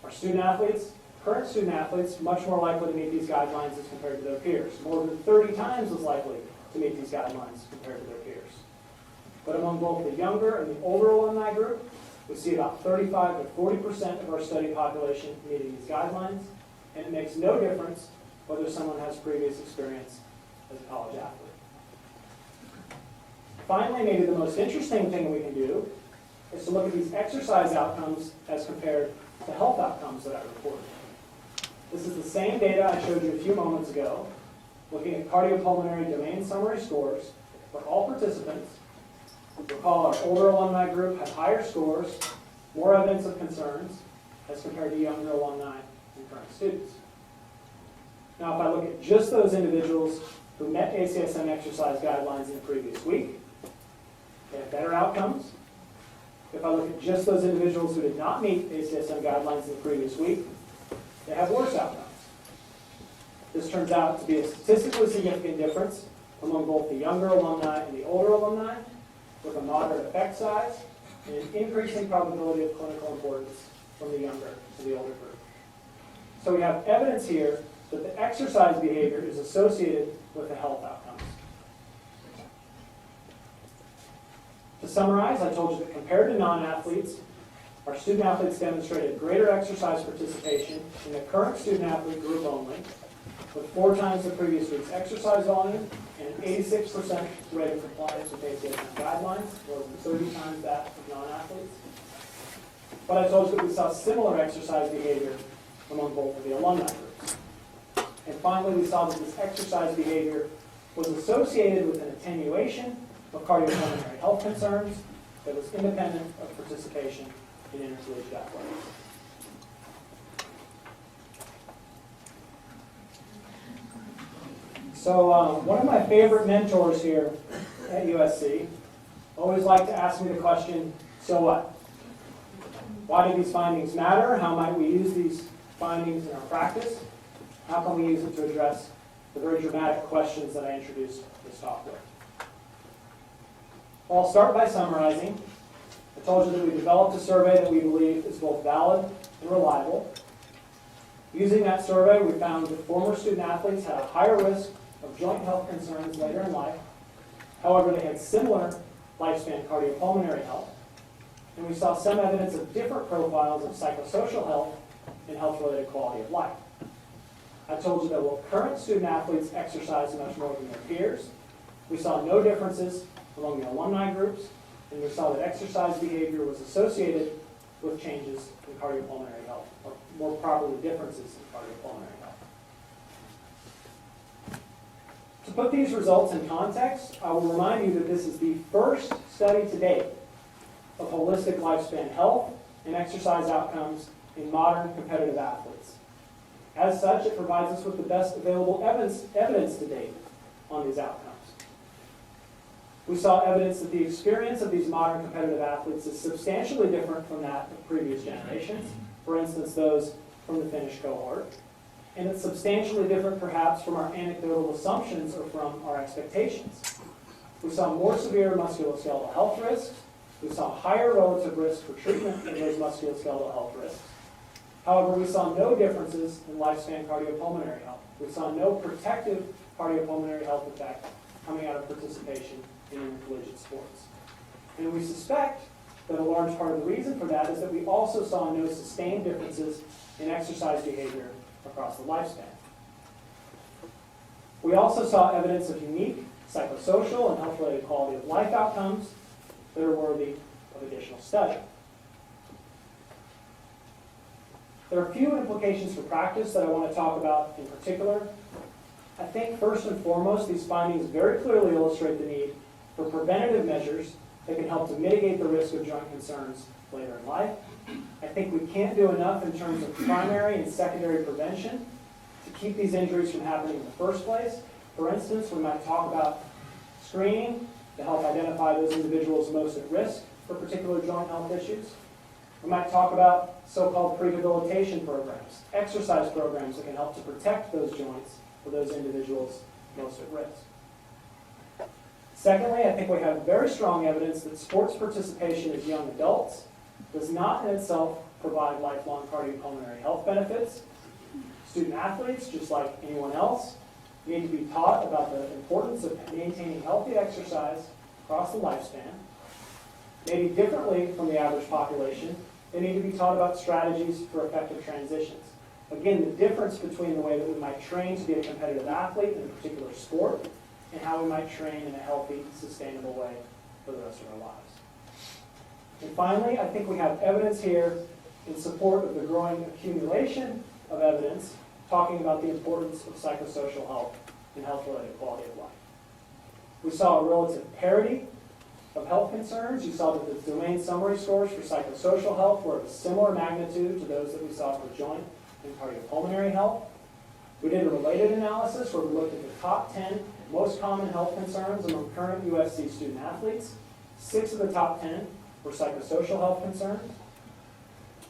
Our student athletes, current student athletes, much more likely to meet these guidelines as compared to their peers. More than 30 times as likely to meet these guidelines compared to their peers. But among both the younger and the older alumni group, we see about 35 to 40% of our study population meeting these guidelines, and it makes no difference whether someone has previous experience as a college athlete. Finally, maybe the most interesting thing we can do is to look at these exercise outcomes as compared to health outcomes that I reported. This is the same data I showed you a few moments ago, looking at cardiopulmonary domain summary scores for all participants. Recall our older alumni group had higher scores, more evidence of concerns, as compared to younger alumni and current students. Now, if I look at just those individuals who met ACSM exercise guidelines in the previous week, they have better outcomes. If I look at just those individuals who did not meet ACSM guidelines in the previous week, they have worse outcomes. This turns out to be a statistically significant difference among both the younger alumni and the older alumni, with a moderate effect size and an increasing probability of clinical importance from the younger to the older group. So we have evidence here that the exercise behavior is associated with the health outcomes. To summarize, I told you that compared to non-athletes, our student athletes demonstrated greater exercise participation in the current student athlete group only, with 4 times the previous week's exercise volume and an 86% rate of compliance with ACSM guidelines, more than 30 times that of non-athletes. But I told you that we saw similar exercise behavior among both of the alumni groups. And finally, we saw that this exercise behavior was associated with an attenuation of cardiopulmonary health concerns that was independent of participation in intercollegiate athletics. So one of my favorite mentors here at USC always like to ask me the question, so what? Why do these findings matter? How might we use these findings in our practice? How can we use it to address the very dramatic questions that I introduced this talk with? Well, I'll start by summarizing. I told you that we developed a survey that we believe is both valid and reliable. Using that survey, we found that former student athletes had a higher risk of joint health concerns later in life. However, they had similar lifespan cardiopulmonary health. And we saw some evidence of different profiles of psychosocial health and health-related quality of life. I told you that while current student athletes exercise much more than their peers, we saw no differences among the alumni groups, and we saw that exercise behavior was associated with changes in cardiopulmonary health, or more properly, differences in cardiopulmonary health. To put these results in context, I will remind you that this is the first study to date of holistic lifespan health and exercise outcomes in modern competitive athletes. As such, it provides us with the best available evidence to date on these outcomes. We saw evidence that the experience of these modern competitive athletes is substantially different from that of previous generations, for instance, those from the Finnish cohort. And it's substantially different perhaps from our anecdotal assumptions or from our expectations. We saw more severe musculoskeletal health risks. We saw higher relative risk for treatment of those musculoskeletal health risks. However, we saw no differences in lifespan cardiopulmonary health. We saw no protective cardiopulmonary health effect coming out of participation in intercollegiate sports. And we suspect that a large part of the reason for that is that we also saw no sustained differences in exercise behavior across the lifespan. We also saw evidence of unique psychosocial and health-related quality of life outcomes that are worthy of additional study. There are a few implications for practice that I want to talk about in particular. I think first and foremost, these findings very clearly illustrate the need for preventative measures that can help to mitigate the risk of joint concerns later in life. I think we can't do enough in terms of primary and secondary prevention to keep these injuries from happening in the first place. For instance, we might talk about screening to help identify those individuals most at risk for particular joint health issues. We might talk about so-called prehabilitation programs, exercise programs that can help to protect those joints for those individuals most at risk. Secondly, I think we have very strong evidence that sports participation as young adults does not in itself provide lifelong cardiopulmonary health benefits. Student athletes, just like anyone else, need to be taught about the importance of maintaining healthy exercise across the lifespan. Maybe differently from the average population, they need to be taught about strategies for effective transitions. Again, the difference between the way that we might train to be a competitive athlete in a particular sport and how we might train in a healthy, sustainable way for the rest of our lives. And finally, I think we have evidence here in support of the growing accumulation of evidence talking about the importance of psychosocial health and health-related quality of life. We saw a relative parity of health concerns. You saw that the domain summary scores for psychosocial health were of a similar magnitude to those that we saw for joint and cardiopulmonary health. We did a related analysis where we looked at the top 10 most common health concerns among current USC student athletes. 6 of the top 10 were psychosocial health concerns.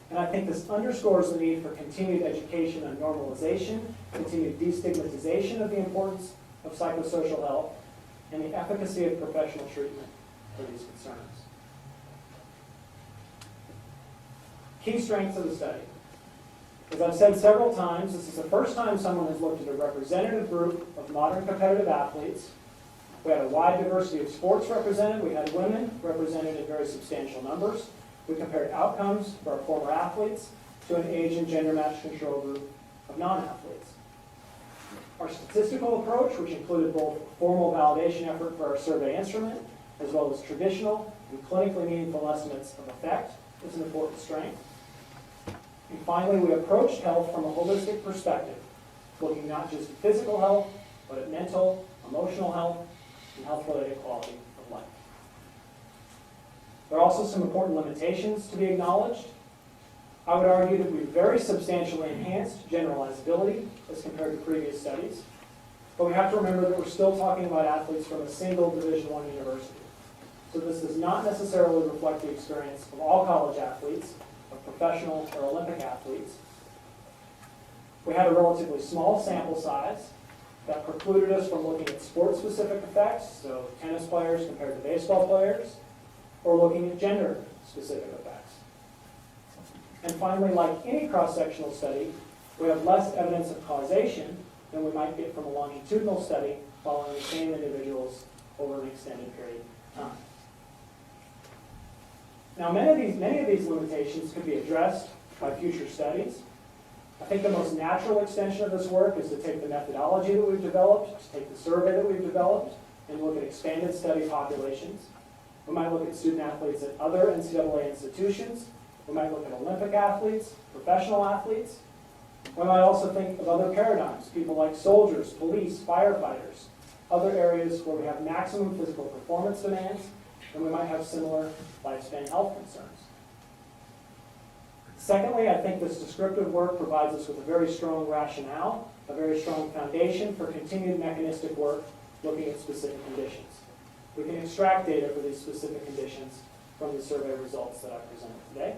And I think this underscores the need for continued education on normalization, continued destigmatization of the importance of psychosocial health, and the efficacy of professional treatment for these concerns. Key strengths of the study. As I've said several times, this is the first time someone has looked at a representative group of modern competitive athletes. We had a wide diversity of sports represented. We had women represented in very substantial numbers. We compared outcomes for our former athletes to an age and gender matched control group of non-athletes. Our statistical approach, which included both a formal validation effort for our survey instrument, as well as traditional and clinically meaningful estimates of effect, is an important strength. And finally, we approached health from a holistic perspective, looking not just at physical health, but at mental, emotional health, and health-related quality of life. There are also some important limitations to be acknowledged. I would argue that we very substantially enhanced generalizability as compared to previous studies, but we have to remember that we're still talking about athletes from a single Division I university. So this does not necessarily reflect the experience of all college athletes, of professional or Olympic athletes. We had a relatively small sample size that precluded us from looking at sport-specific effects, so tennis players compared to baseball players, or looking at gender-specific effects. And finally, like any cross-sectional study, we have less evidence of causation than we might get from a longitudinal study following the same individuals over an extended period of time. Now, many of these limitations could be addressed by future studies. I think the most natural extension of this work is to take the methodology that we've developed, to take the survey that we've developed, and look at expanded study populations. We might look at student athletes at other NCAA institutions. We might look at Olympic athletes, professional athletes. We might also think of other paradigms, people like soldiers, police, firefighters, other areas where we have maximum physical performance demands, and we might have similar lifespan health concerns. Secondly, I think this descriptive work provides us with a very strong rationale, a very strong foundation for continued mechanistic work looking at specific conditions. We can extract data for these specific conditions from the survey results that I presented today.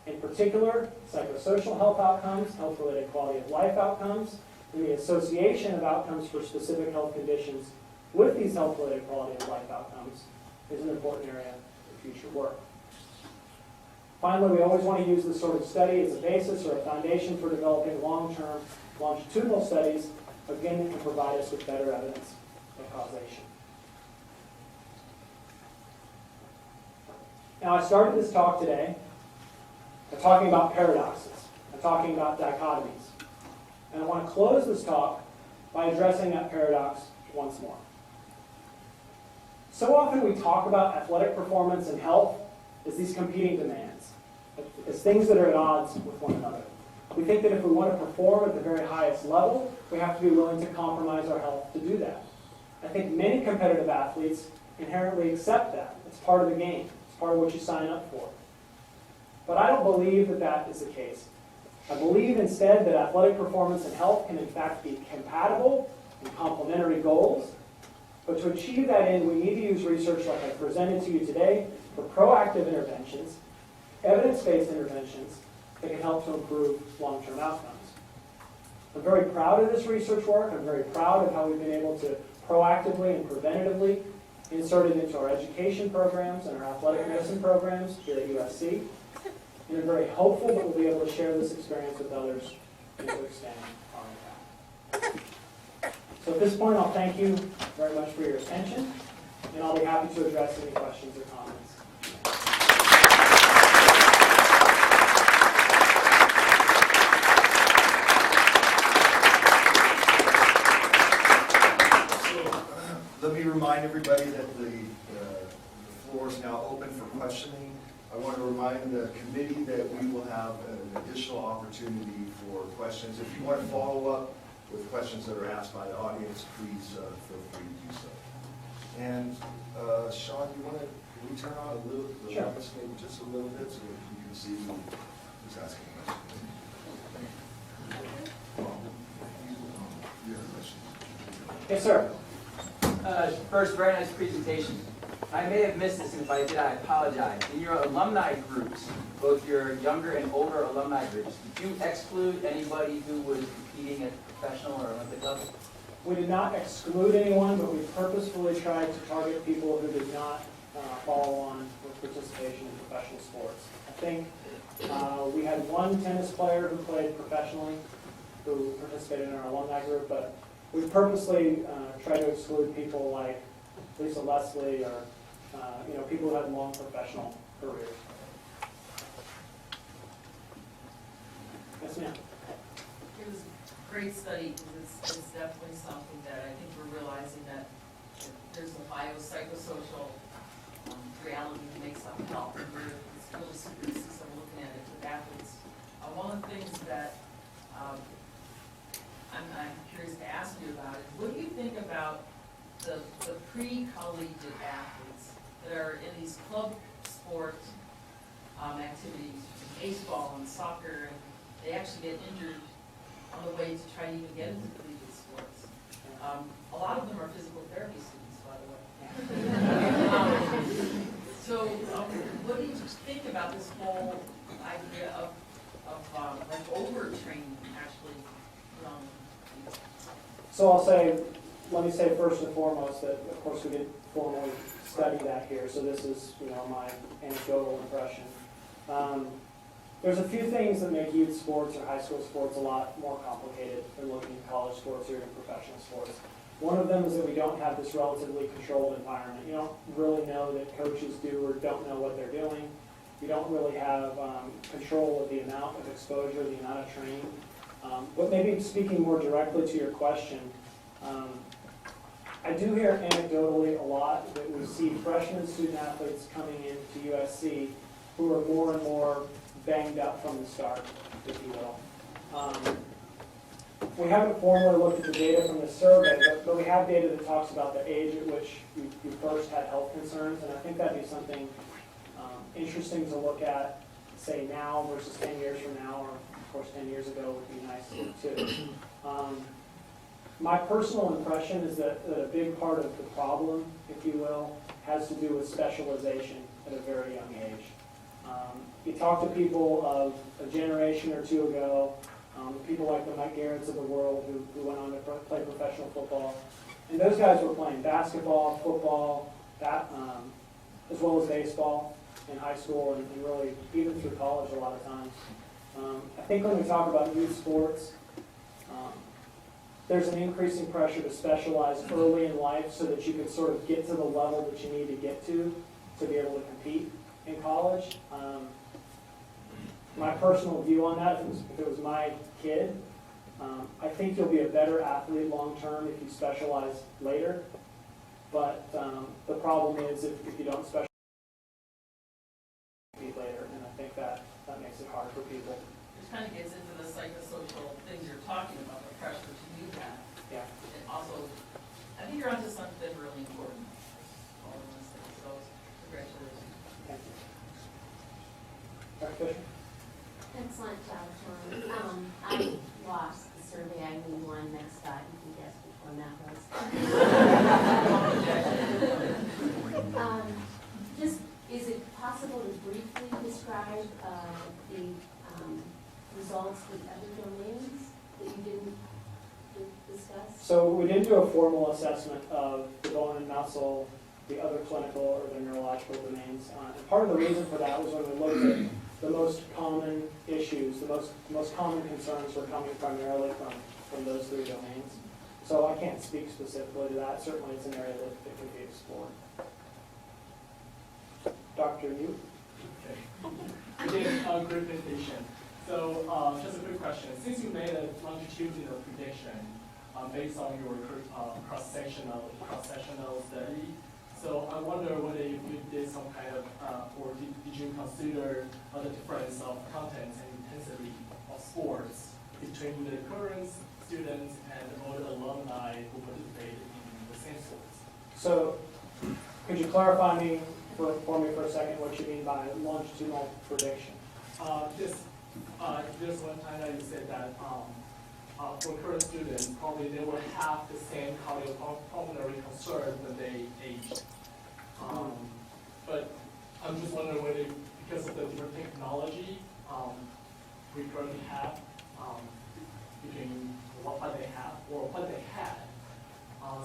In particular, psychosocial health outcomes, health-related quality of life outcomes, and the association of outcomes for specific health conditions with these health-related quality of life outcomes is an important area for future work. Finally, we always want to use this sort of study as a basis or a foundation for developing long-term longitudinal studies, again, that can provide us with better evidence of causation. Now, I started this talk today by talking about paradoxes, and talking about dichotomies. And I want to close this talk by addressing that paradox once more. So often we talk about athletic performance and health as these competing demands, as things that are at odds with one another. We think that if we want to perform at the very highest level, we have to be willing to compromise our health to do that. I think many competitive athletes inherently accept that. It's part of the game. It's part of what you sign up for. But I don't believe that that is the case. I believe instead that athletic performance and health can in fact be compatible and complementary goals. But to achieve that end, we need to use research like I presented to you today for proactive interventions, evidence-based interventions that can help to improve long-term outcomes. I'm very proud of this research work. I'm very proud of how we've been able to proactively and preventatively insert it into our education programs and our athletic medicine programs here at USC. And I'm very hopeful that we'll be able to share this experience with others and to expand our impact. So at this point, I'll thank you very much for your attention, and I'll be happy to address any questions or comments.
Let me remind everybody that the floor is now open for questioning. I want to remind the committee that we will have an additional opportunity for questions. If you want to follow up with questions that are asked by the audience, please feel free to do so. And Shawn, you want to turn on a little the
Sure.
lights maybe just a little bit so that you can see who's asking questions. You have questions?
Yes, sir.
First, very nice presentation. I may have missed this, and if I did, I apologize. In your alumni groups, both your younger and older alumni groups, did you exclude anybody who was competing at professional or Olympic level?
We did not exclude anyone, but we purposefully tried to target people who did not follow on with participation in professional sports. I think we had one tennis player who played professionally who participated in our alumni group, but we purposely tried to exclude people like Lisa Leslie or people who had long professional careers. Yes, ma'am.
It was a great study, because it's definitely something that I think we're realizing that there's a biopsychosocial reality that makes up health. And it's really super interesting looking at it with athletes. One of the things that I'm curious to ask you about is, what do you think about the pre-collegiate athletes that are in these club sport activities, baseball and soccer, and they actually get injured on the way to try to even get into collegiate sports? A lot of them are physical therapy students, by the way. What do you think about this whole idea of like overtraining actually?
So let me say first and foremost that, of course, we didn't formally study that here, so this is, my anecdotal impression. There's a few things that make youth sports or high school sports a lot more complicated than looking at college sports or even professional sports. One of them is that we don't have this relatively controlled environment. You don't really know that coaches do or don't know what they're doing. You don't really have control of the amount of exposure, the amount of training. But maybe speaking more directly to your question, I do hear anecdotally a lot that we see freshman student athletes coming into USC who are more and more banged up from the start, if you will. We haven't formally looked at the data from the survey, but we have data that talks about the age at which you first had health concerns, and I think that'd be something interesting to look at, say now versus 10 years from now, or of course 10 years ago would be nice too. My personal impression is that a big part of the problem, if you will, has to do with specialization at a very young age. You talk to people of a generation or two ago, people like the Mike Garretts of the world who went on to play professional football, and those guys were playing basketball, football, as well as baseball in high school and really even through college a lot of times. I think when we talk about youth sports, there's an increasing pressure to specialize early in life so that you can sort of get to the level that you need to get to be able to compete in college. My personal view on that, if it was my kid, I think you'll be a better athlete long term if you specialize later. But the problem is if you don't specialize later, and I think that makes it hard for people.
Which kind of gets into the psychosocial things you're talking about, the pressure to do that.
Yeah.
And also, I think you're onto something really important. All of those things. So, congratulations.
Thank you. Dr. Fisher?
Excellent job, Shawn. I lost the survey, I need one next time. You can guess which one that was. Just, is it possible to briefly describe the results with other domains that you didn't discuss?
So we didn't do a formal assessment of the bone and muscle, the other clinical or the neurological domains. And part of the reason for that was when we looked at the most common issues, the most common concerns were coming primarily from those three domains. So I can't speak specifically to that. Certainly it's an area that could be explored. Dr. Yu?
Okay. Again, great presentation. So just a quick question. Since you made a longitudinal prediction based on your cross-sectional study, so I wonder whether if you did some kind of, or did you consider the difference of content and intensity of sports between the current students and all the alumni who participated in the same sports?
So could you clarify for me for a second what you mean by longitudinal prediction?
Just one time that you said that for current students, probably they will have the same cardiopulmonary concern when they age. But I'm just wondering whether, because of the different technology we currently have, between what they have or what they had,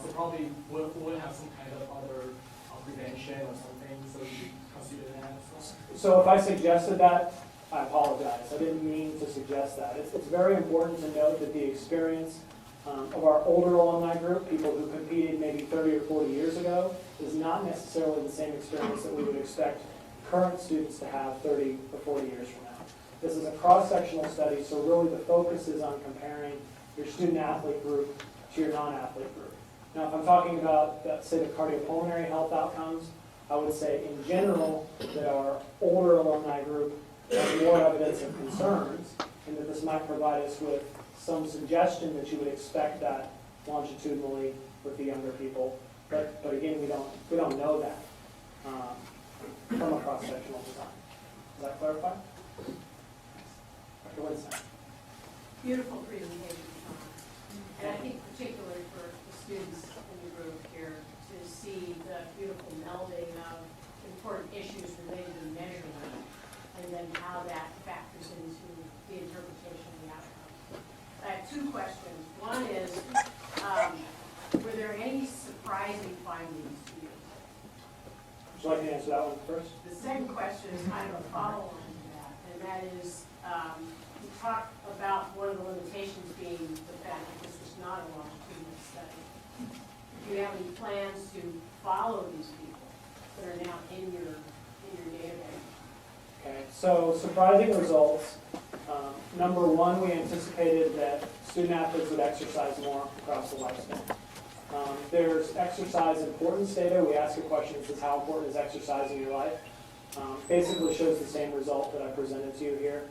so probably we'll have some kind of other prevention or something, so you consider that as well?
So if I suggested that, I apologize. I didn't mean to suggest that. It's very important to note that the experience of our older alumni group, people who competed maybe 30 or 40 years ago, is not necessarily the same experience that we would expect current students to have 30 or 40 years from now. This is a cross-sectional study, so really the focus is on comparing your student-athlete group to your non-athlete group. Now, if I'm talking about, say, the cardiopulmonary health outcomes, I would say in general that our older alumni group has more evidence of concerns, and that this might provide us with some suggestion that you would expect that longitudinally with the younger people. But again, we don't know that from a cross-sectional design. Does that clarify? Dr. Winston.
Beautiful presentation, Shawn. And I think particularly for the students in the group here to see the beautiful melding of important issues related to measurement and then how that factors into the interpretation of the outcome. I have two questions. One is, were there any surprising findings to you?
Would you like to answer that one first?
The second question is kind of a follow-on to that, and that is, you talked about one of the limitations being the fact that this is not a longitudinal study. Do you have any plans to follow these people that are now in your database?
Okay, so surprising results. Number one, we anticipated that student athletes would exercise more across the lifespan. There's exercise importance data. We ask a question that says, how important is exercise in your life? Basically shows the same result that I presented to you here.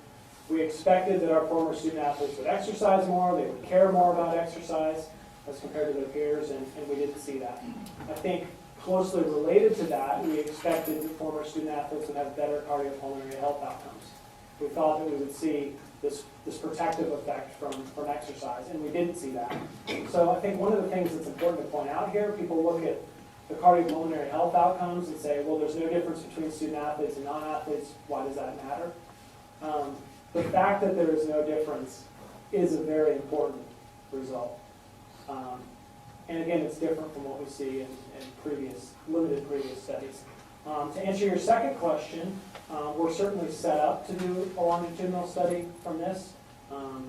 We expected that our former student athletes would exercise more, they would care more about exercise as compared to their peers, and we didn't see that. I think closely related to that, we expected that former student athletes would have better cardiopulmonary health outcomes. We thought that we would see this protective effect from exercise, and we didn't see that. So I think one of the things that's important to point out here, people look at the cardiopulmonary health outcomes and say, well, there's no difference between student athletes and non-athletes, why does that matter? The fact that there is no difference is a very important result. And again, it's different from what we see in limited previous studies. To answer your second question, we're certainly set up to do a longitudinal study from this.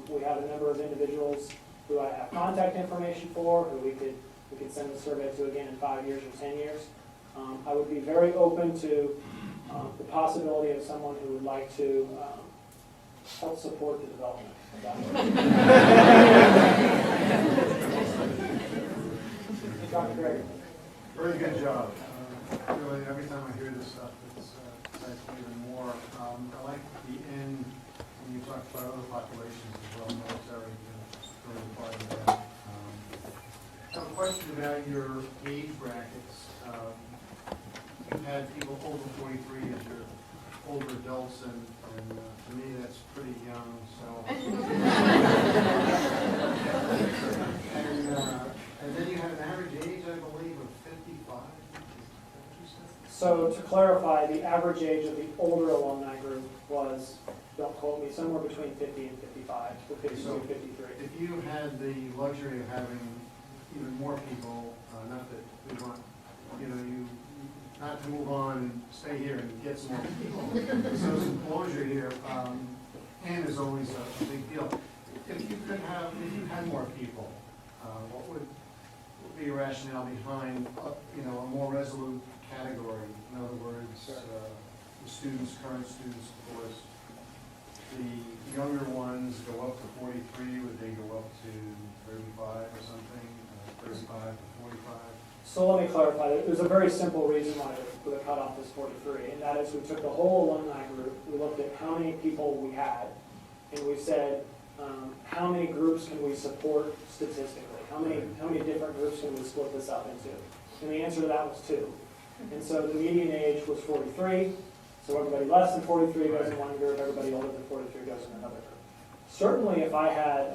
We have a number of individuals who I have contact information for, who we could send the survey to again in 5 years or 10 years. I would be very open to the possibility of someone who would like to help support the development of that. Dr. Gregory.
Very good job. Really, every time I hear this stuff, it excites me even more. I like the end when you talk about other populations as well, military, really part of that. I have a question about your age brackets. You've had people over 43 as your older adults, and to me that's pretty young. So
So to clarify, the average age of the older alumni group was, don't quote me, somewhere between 50 and 55, or 52, 53.
If you had the luxury of having even more people, not that we want, you not to move on and stay here and get some more people. So some closure here, and is always a big deal. If you had more people, what would be your rationale behind, a more resolute category? In other words, the students, current students, of course. The younger ones go up to 43, would they go up to 35 or something, 35 to 45?
So let me clarify. There's a very simple reason why the cutoff is 43, and that is we took the whole alumni group, we looked at how many people we had, and we said, how many groups can we support statistically? How many different groups can we split this up into? And the answer to that was 2. And so the median age was 43, so everybody less than 43 goes in one group, everybody older than 43 goes in another group. Certainly if I had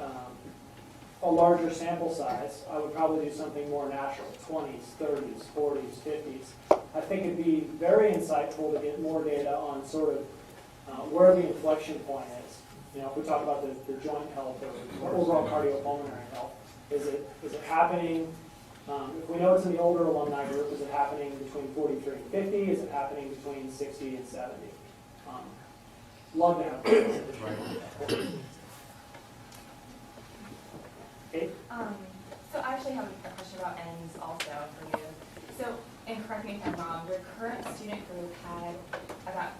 a larger sample size, I would probably do something more natural, 20s, 30s, 40s, 50s. I think it'd be very insightful to get more data on sort of where the inflection point is. If we talk about the joint health or overall cardiopulmonary health, is it happening, if we know it's in the older alumni group, is it happening between 43 and 50? Is it happening between 60 and 70? Love to have that. Okay.
So I actually have a question about ends also for you. So, and correct me if I'm wrong, your current student group had about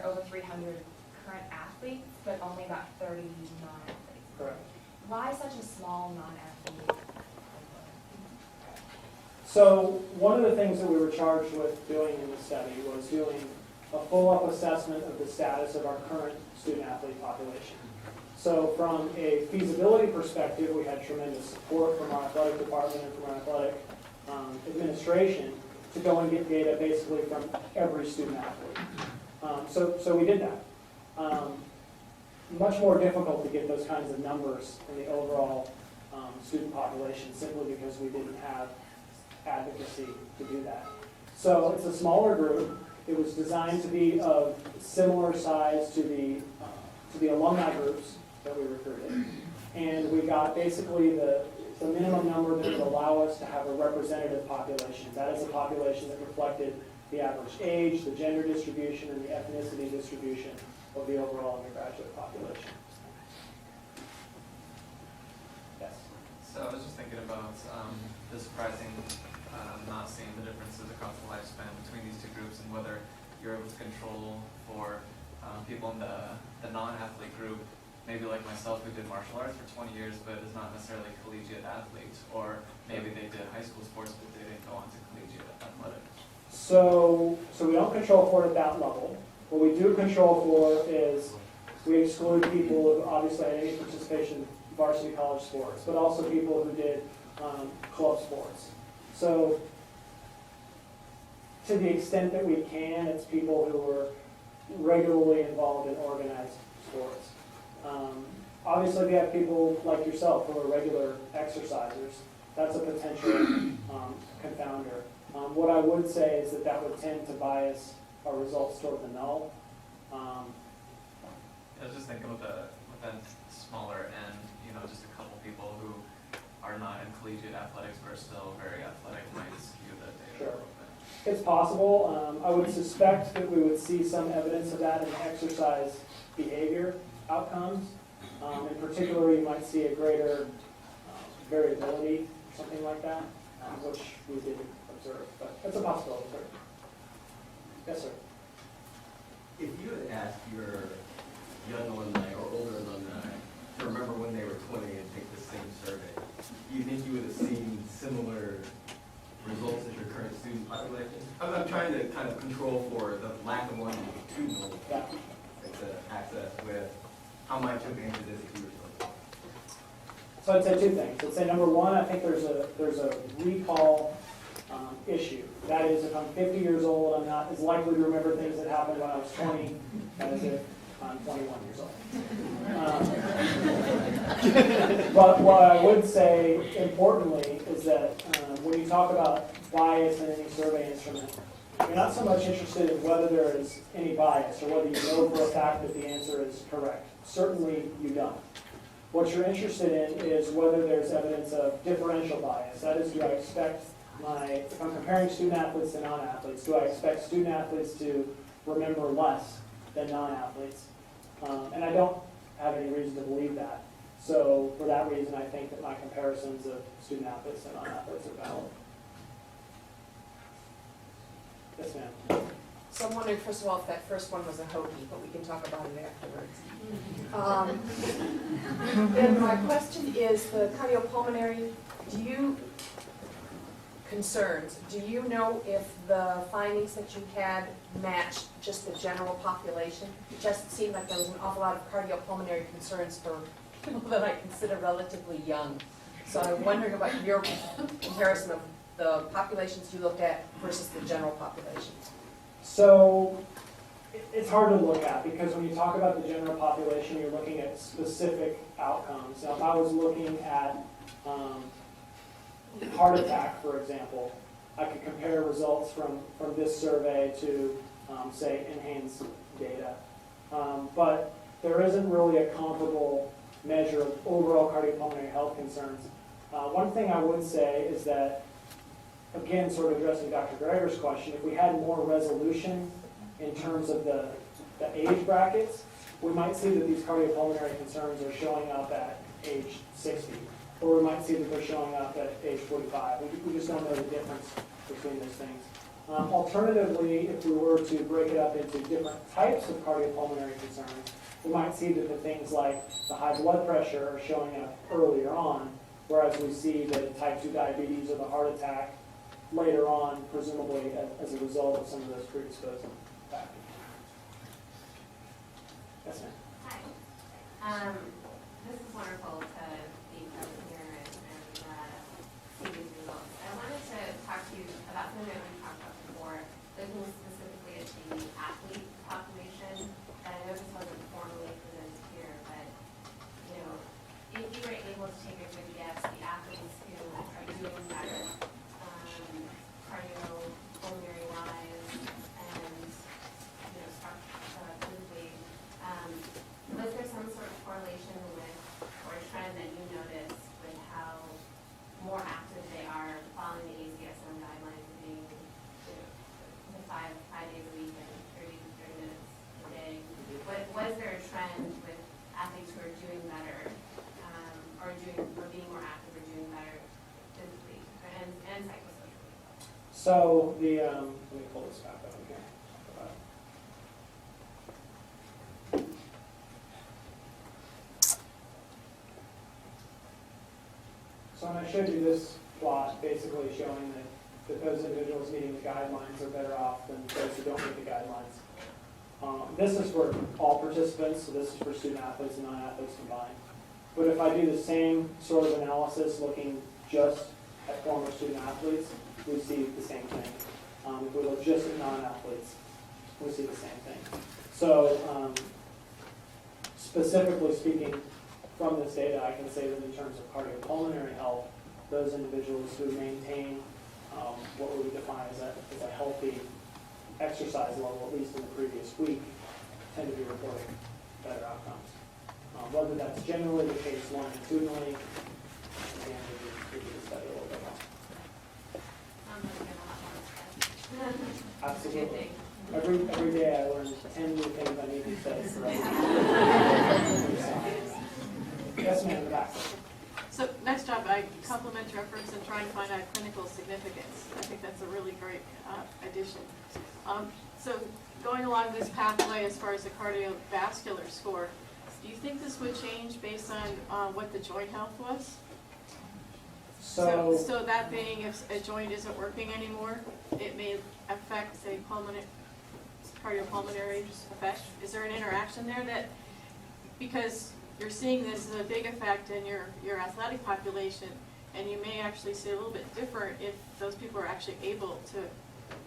over 300 current athletes, but only about 30 non-athletes.
Correct.
Why such a small non-athlete?
So one of the things that we were charged with doing in the study was doing a full-up assessment of the status of our current student-athlete population. So from a feasibility perspective, we had tremendous support from our athletic department and from our athletic administration to go and get data basically from every student-athlete. So we did that. Much more difficult to get those kinds of numbers in the overall student population simply because we didn't have advocacy to do that. So it's a smaller group. It was designed to be of similar size to the alumni groups that we recruited. And we got basically the minimum number that would allow us to have a representative population. That is a population that reflected the average age, the gender distribution, and the ethnicity distribution of the overall undergraduate population. Yes?
So I was just thinking about the surprising not seeing the differences across the lifespan between these two groups and whether you're able to control for people in the non-athlete group, maybe like myself who did martial arts for 20 years but is not necessarily collegiate athlete, or maybe they did high school sports but they didn't go on to collegiate athletics.
So we don't control for it at that level. What we do control for is we exclude people who obviously had any participation in varsity college sports, but also people who did club sports. So to the extent that we can, it's people who were regularly involved in organized sports. Obviously, we have people like yourself who are regular exercisers. That's a potential confounder. What I would say is that would tend to bias our results toward the null.
I was just thinking with that smaller end, just a couple people who are not in collegiate athletics but are still very athletic might skew the data
Sure.
a little bit.
It's possible. I would suspect that we would see some evidence of that in exercise behavior outcomes. In particular, you might see a greater variability, something like that, which we didn't observe. But it's a possibility. Yes, sir.
If you had asked your young alumni or older alumni to remember when they were 20 and take the same survey, do you think you would have seen similar results as your current student population? I'm trying to kind of control for the lack of longitudinal access with how might you have answered this if you were still.
So I'd say two things. I'd say number one, I think there's a recall issue. That is, if I'm 50 years old, I'm not as likely to remember things that happened when I was 20 as if I'm 21 years old. But what I would say, importantly, is that when you talk about bias in any survey instrument, You're not so much interested in whether there is any bias or whether you know for a fact that the answer is correct. Certainly you don't. What you're interested in is whether there's evidence of differential bias. That is, do I expect if I'm comparing student athletes to non-athletes, do I expect student athletes to remember less than non-athletes? And I don't have any reason to believe that. So for that reason, I think that my comparisons of student athletes and non-athletes are valid. Yes, ma'am.
So I'm wondering, first of all, if that first one was a hokey, but we can talk about it afterwards. And my question is, the cardiopulmonary, concerns, do you know if the findings that you had matched just the general population? It just seemed like there was an awful lot of cardiopulmonary concerns for people that I consider relatively young. So I'm wondering about your comparison of the populations you looked at versus the general population.
So it's hard to look at because when you talk about the general population, you're looking at specific outcomes. Now, if I was looking at heart attack, for example, I could compare results from this survey to, say, enhanced data. But there isn't really a comparable measure of overall cardiopulmonary health concerns. One thing I would say is that, again, sort of addressing Dr. Greger's question, if we had more resolution in terms of the age brackets, we might see that these cardiopulmonary concerns are showing up at age 60, or we might see that they're showing up at age 45. We just don't know the difference between those things. Alternatively, if we were to break it up into different types of cardiopulmonary concerns, we might see that the things like the high blood pressure are showing up earlier on, whereas we see the type 2 diabetes or the heart attack later on, presumably as a result of some of those predisposing factors. Yes, ma'am.
Hi. This is wonderful to be present here and see these results. I wanted to talk to you about something that we talked about before, looking specifically at the athlete population. And I know this wasn't formally presented here, but if you were able to take a good guess, the athletes who are doing better, cardiopulmonary wise, and physically, was there some sort of correlation with, or a trend that you noticed with how more active they are following the ACSM guidelines of being the five days a week and 30 minutes a day? Was there a trend with athletes who are doing better, or being more active or doing better physically and psychosocially?
So let me pull this back up again. So when I showed you this plot, basically showing that those individuals meeting the guidelines are better off than those who don't meet the guidelines. This is for all participants, so this is for student athletes and non-athletes combined. But if I do the same sort of analysis looking just at former student athletes, we see the same thing. If we look just at non-athletes, we see the same thing. So specifically speaking from this data, I can say that in terms of cardiopulmonary health, those individuals who maintain what we would define as a healthy exercise level, at least in the previous week, tend to be reporting better outcomes. Whether that's generally the case longitudinally, again, we could study a little bit more. Absolutely. Every day I learn 10 new things I need to say for Yes, ma'am, in the back.
So, nice job. I compliment your efforts in trying to find out clinical significance. I think that's a really great addition. So, going along this pathway as far as the cardiovascular score, do you think this would change based on what the joint health was? So that being, if a joint isn't working anymore, it may affect, say, cardiopulmonary effect. Is there an interaction there that, because you're seeing this as a big effect in your athletic population, and you may actually see a little bit different if those people are actually able to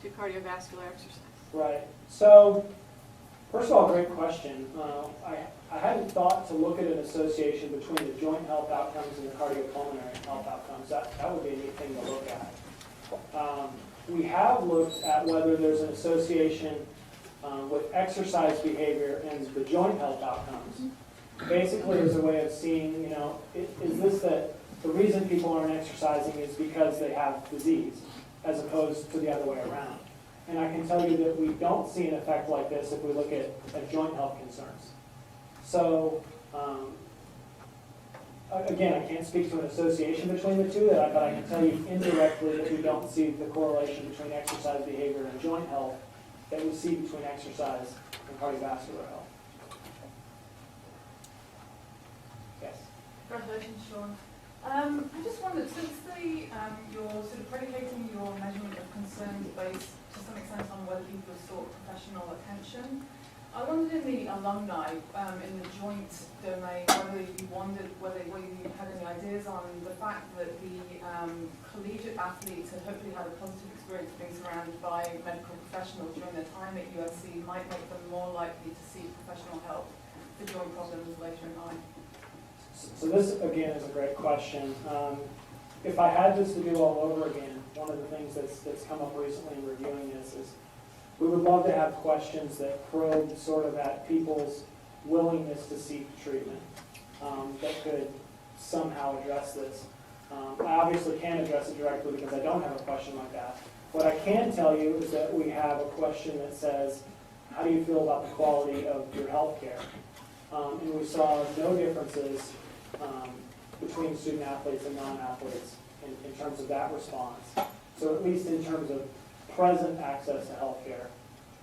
do cardiovascular exercise?
Right. So, first of all, great question. I hadn't thought to look at an association between the joint health outcomes and the cardiopulmonary health outcomes. That would be a neat thing to look at. we have looked at whether there's an association with exercise behavior and the joint health outcomes. Basically, as a way of seeing, is this that the reason people aren't exercising is because they have disease, as opposed to the other way around. And I can tell you that we don't see an effect like this if we look at joint health concerns. So, again, I can't speak to an association between the two, but I can tell you indirectly that we don't see the correlation between exercise behavior and joint health that we see between exercise and cardiovascular health. Yes?
Congratulations, Shawn. I just wondered, since you're sort of predicating your measurement of concerns based to some extent on whether people have sought professional attention, I wondered in the alumni, in the joint domain, whether you had any ideas on the fact that the collegiate athletes had hopefully had a positive experience being surrounded by medical professionals during their time at USC might make them more likely to seek professional help for joint problems later in life.
So this, again, is a great question. If I had this to do all over again, one of the things that's come up recently in reviewing this is we would love to have questions that probe sort of at people's willingness to seek treatment that could somehow address this. I obviously can't address it directly because I don't have a question like that. What I can tell you is that we have a question that says, how do you feel about the quality of your health care? And we saw no differences between student athletes and non-athletes in terms of that response. So at least in terms of present access to health care.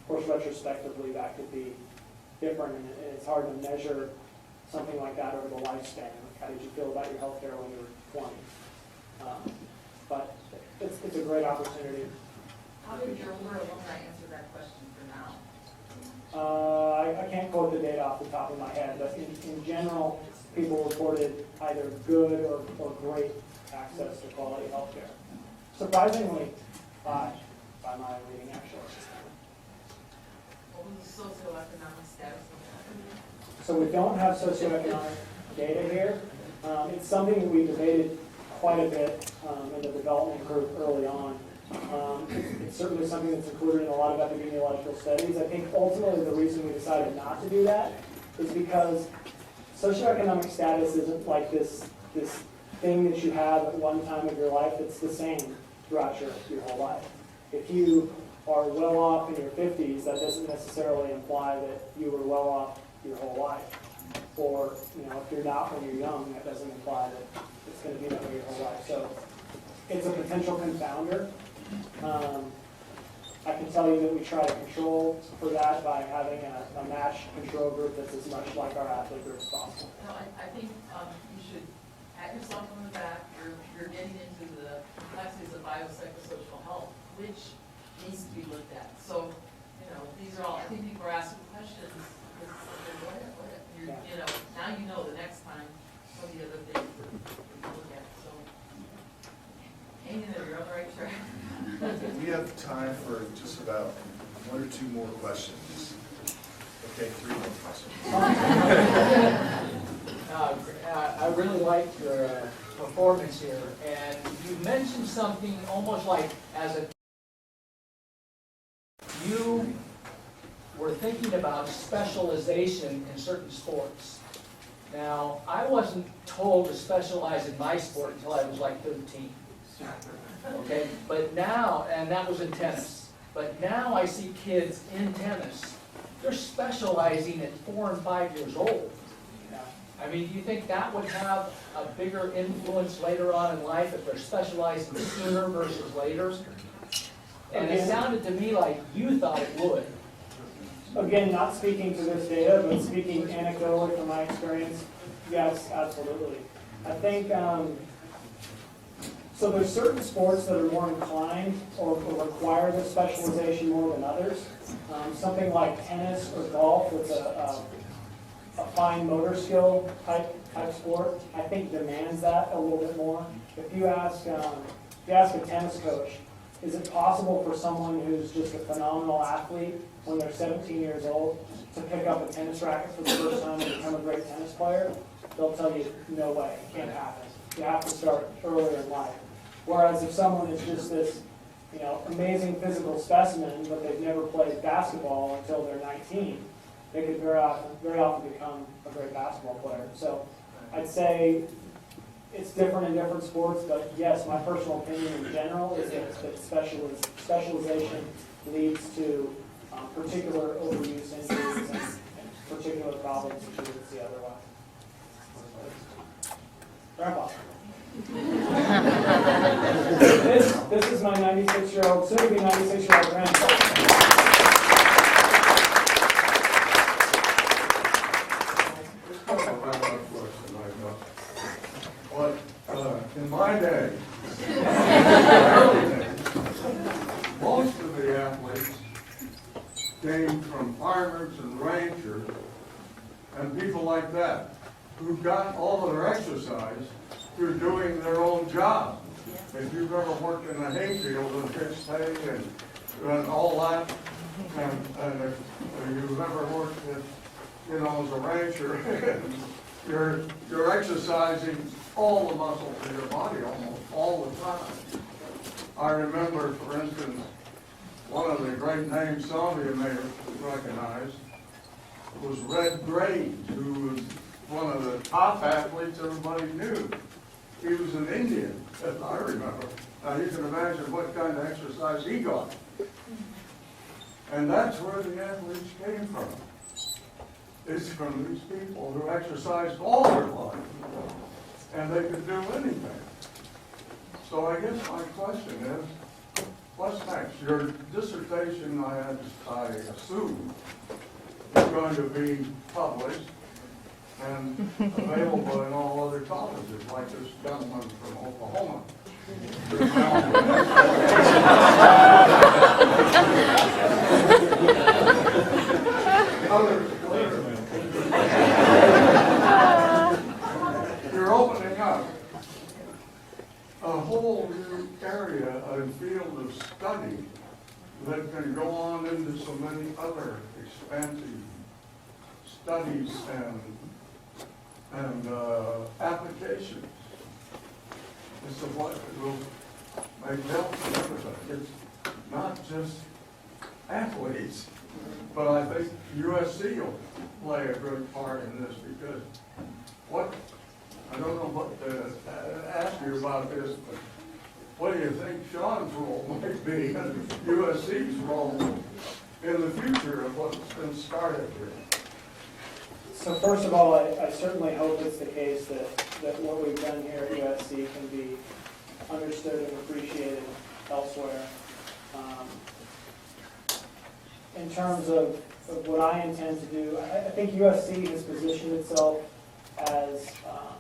Of course, retrospectively, that could be different, and it's hard to measure something like that over the lifespan. Like, how did you feel about your health care when you were 20? But it's a great opportunity.
How did your alumni answer that question for now?
I can't quote the data off the top of my head, but in general, people reported either good or great access to quality health care. Surprisingly, by my reading, actually.
What was the socioeconomic status of that?
So we don't have socioeconomic data here. It's something that we debated quite a bit in the development group early on. It's certainly something that's included in a lot of epidemiological studies. I think ultimately the reason we decided not to do that is because socioeconomic status isn't like this thing that you have at one time of your life. It's the same throughout your whole life. If you are well off in your 50s, that doesn't necessarily imply that you were well off your whole life. Or, if you're not when you're young, that doesn't imply that it's going to be that way your whole life. So it's a potential confounder. I can tell you that we try to control for that by having a matched control group that's as much like our athlete group as possible.
No, I think you should pat yourself on the back. You're getting into the complexities of biopsychosocial health, which needs to be looked at. So, these are all, I think people are asking questions. Now you know the next time some of the other things that we can look at. So, hang in there, you're on the right track.
We have time for just about one or two more questions. Okay, 3 more questions.
I really liked your performance here, and you mentioned something almost like you were thinking about specialization in certain sports. Now, I wasn't told to specialize in my sport until I was like 13. Okay, but now, and that was in tennis, but now I see kids in tennis, they're specializing at 4 and 5 years old. I mean, do you think that would have a bigger influence later on in life if they're specializing sooner versus later? And it sounded to me like you thought it would.
Again, not speaking to this data, but speaking anecdotally from my experience, yes, absolutely. I think, so there's certain sports that are more inclined or require this specialization more than others. Something like tennis or golf, it's a fine motor skill type sport, I think demands that a little bit more. If you ask a tennis coach, is it possible for someone who's just a phenomenal athlete when they're 17 years old to pick up a tennis racket for the first time and become a great tennis player? They'll tell you, no way, it can't happen. You have to start earlier in life. Whereas if someone is just this amazing physical specimen, but they've never played basketball until they're 19. They could very often become a great basketball player. So I'd say it's different in different sports, but yes, my personal opinion in general is that specialization leads to particular overuse injuries and particular problems that you would see otherwise. Grandpa. This is my 96-year-old, soon-to-be 96-year-old grandpa.
In my day, most of the athletes came from farmers and ranchers and people like that who got all of their exercise through doing their own job. If you've ever worked in a hayfield and fixed hay and all that, and if you've ever worked as a rancher, you're exercising all the muscles in your body almost all the time. I remember, for instance, one of the great names some of you may recognize was Red Graves, who was one of the top athletes everybody knew. He was an Indian, as I remember. Now you can imagine what kind of exercise he got. And that's where the athletes came from. It's from these people who exercised all their life. And they could do anything. So I guess my question is, what's next? Your dissertation, I assume, is going to be published and available in all other colleges, like this gentleman from Oklahoma. You're opening up a whole new area and field of study that can go on into so many other expansive studies and applications. This is what will make health and everything. It's not just athletes, but I think USC will play a good part in this because I don't know what to ask you about this, but what do you think Shawn's role might be and USC's role in the future of what's been started here?
So first of all, I certainly hope it's the case that what we've done here at USC can be understood and appreciated elsewhere. In terms of what I intend to do, I think USC has positioned itself as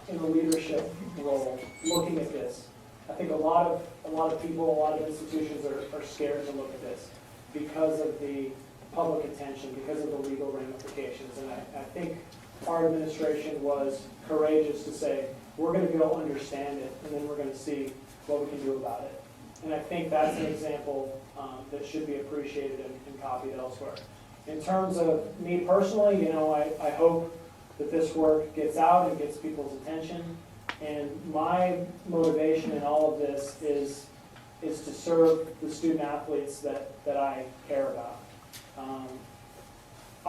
in a leadership role, looking at this. I think a lot of people, a lot of institutions are scared to look at this because of the public attention, because of the legal ramifications. And I think our administration was courageous to say, we're going to go understand it, and then we're going to see what we can do about it. And I think that's an example that should be appreciated and copied elsewhere. In terms of me personally, I hope that this work gets out and gets people's attention. And my motivation in all of this is to serve the student athletes that I care about.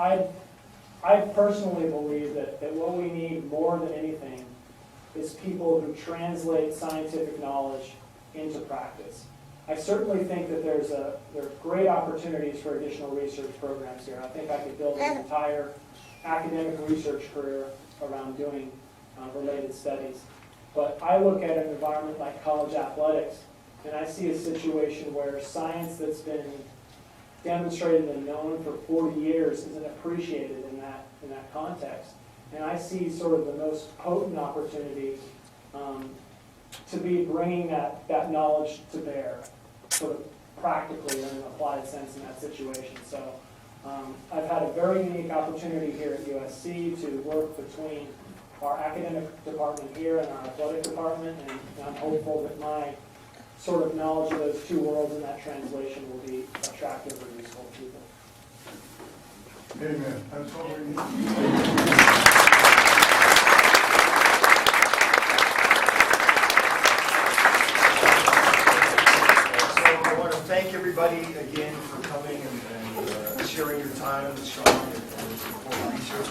I personally believe that what we need more than anything is people who translate scientific knowledge into practice. I certainly think that there are great opportunities for additional research programs here. I think I could build an entire academic research career around doing related studies. But I look at an environment like college athletics, and I see a situation where science that's been demonstrated and known for 40 years isn't appreciated in that context. And I see sort of the most potent opportunity to be bringing that knowledge to bear, sort of practically in an applied sense in that situation. So I've had a very unique opportunity here at USC to work between our academic department here and our athletic department, and I'm hopeful that my sort of knowledge of those two worlds and that translation will be attractive or useful to people.
Amen. That's what we need.
So I want to thank everybody again for coming and sharing your time with Shawn and support research.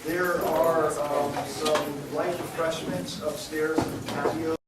There are some light refreshments upstairs in the patio.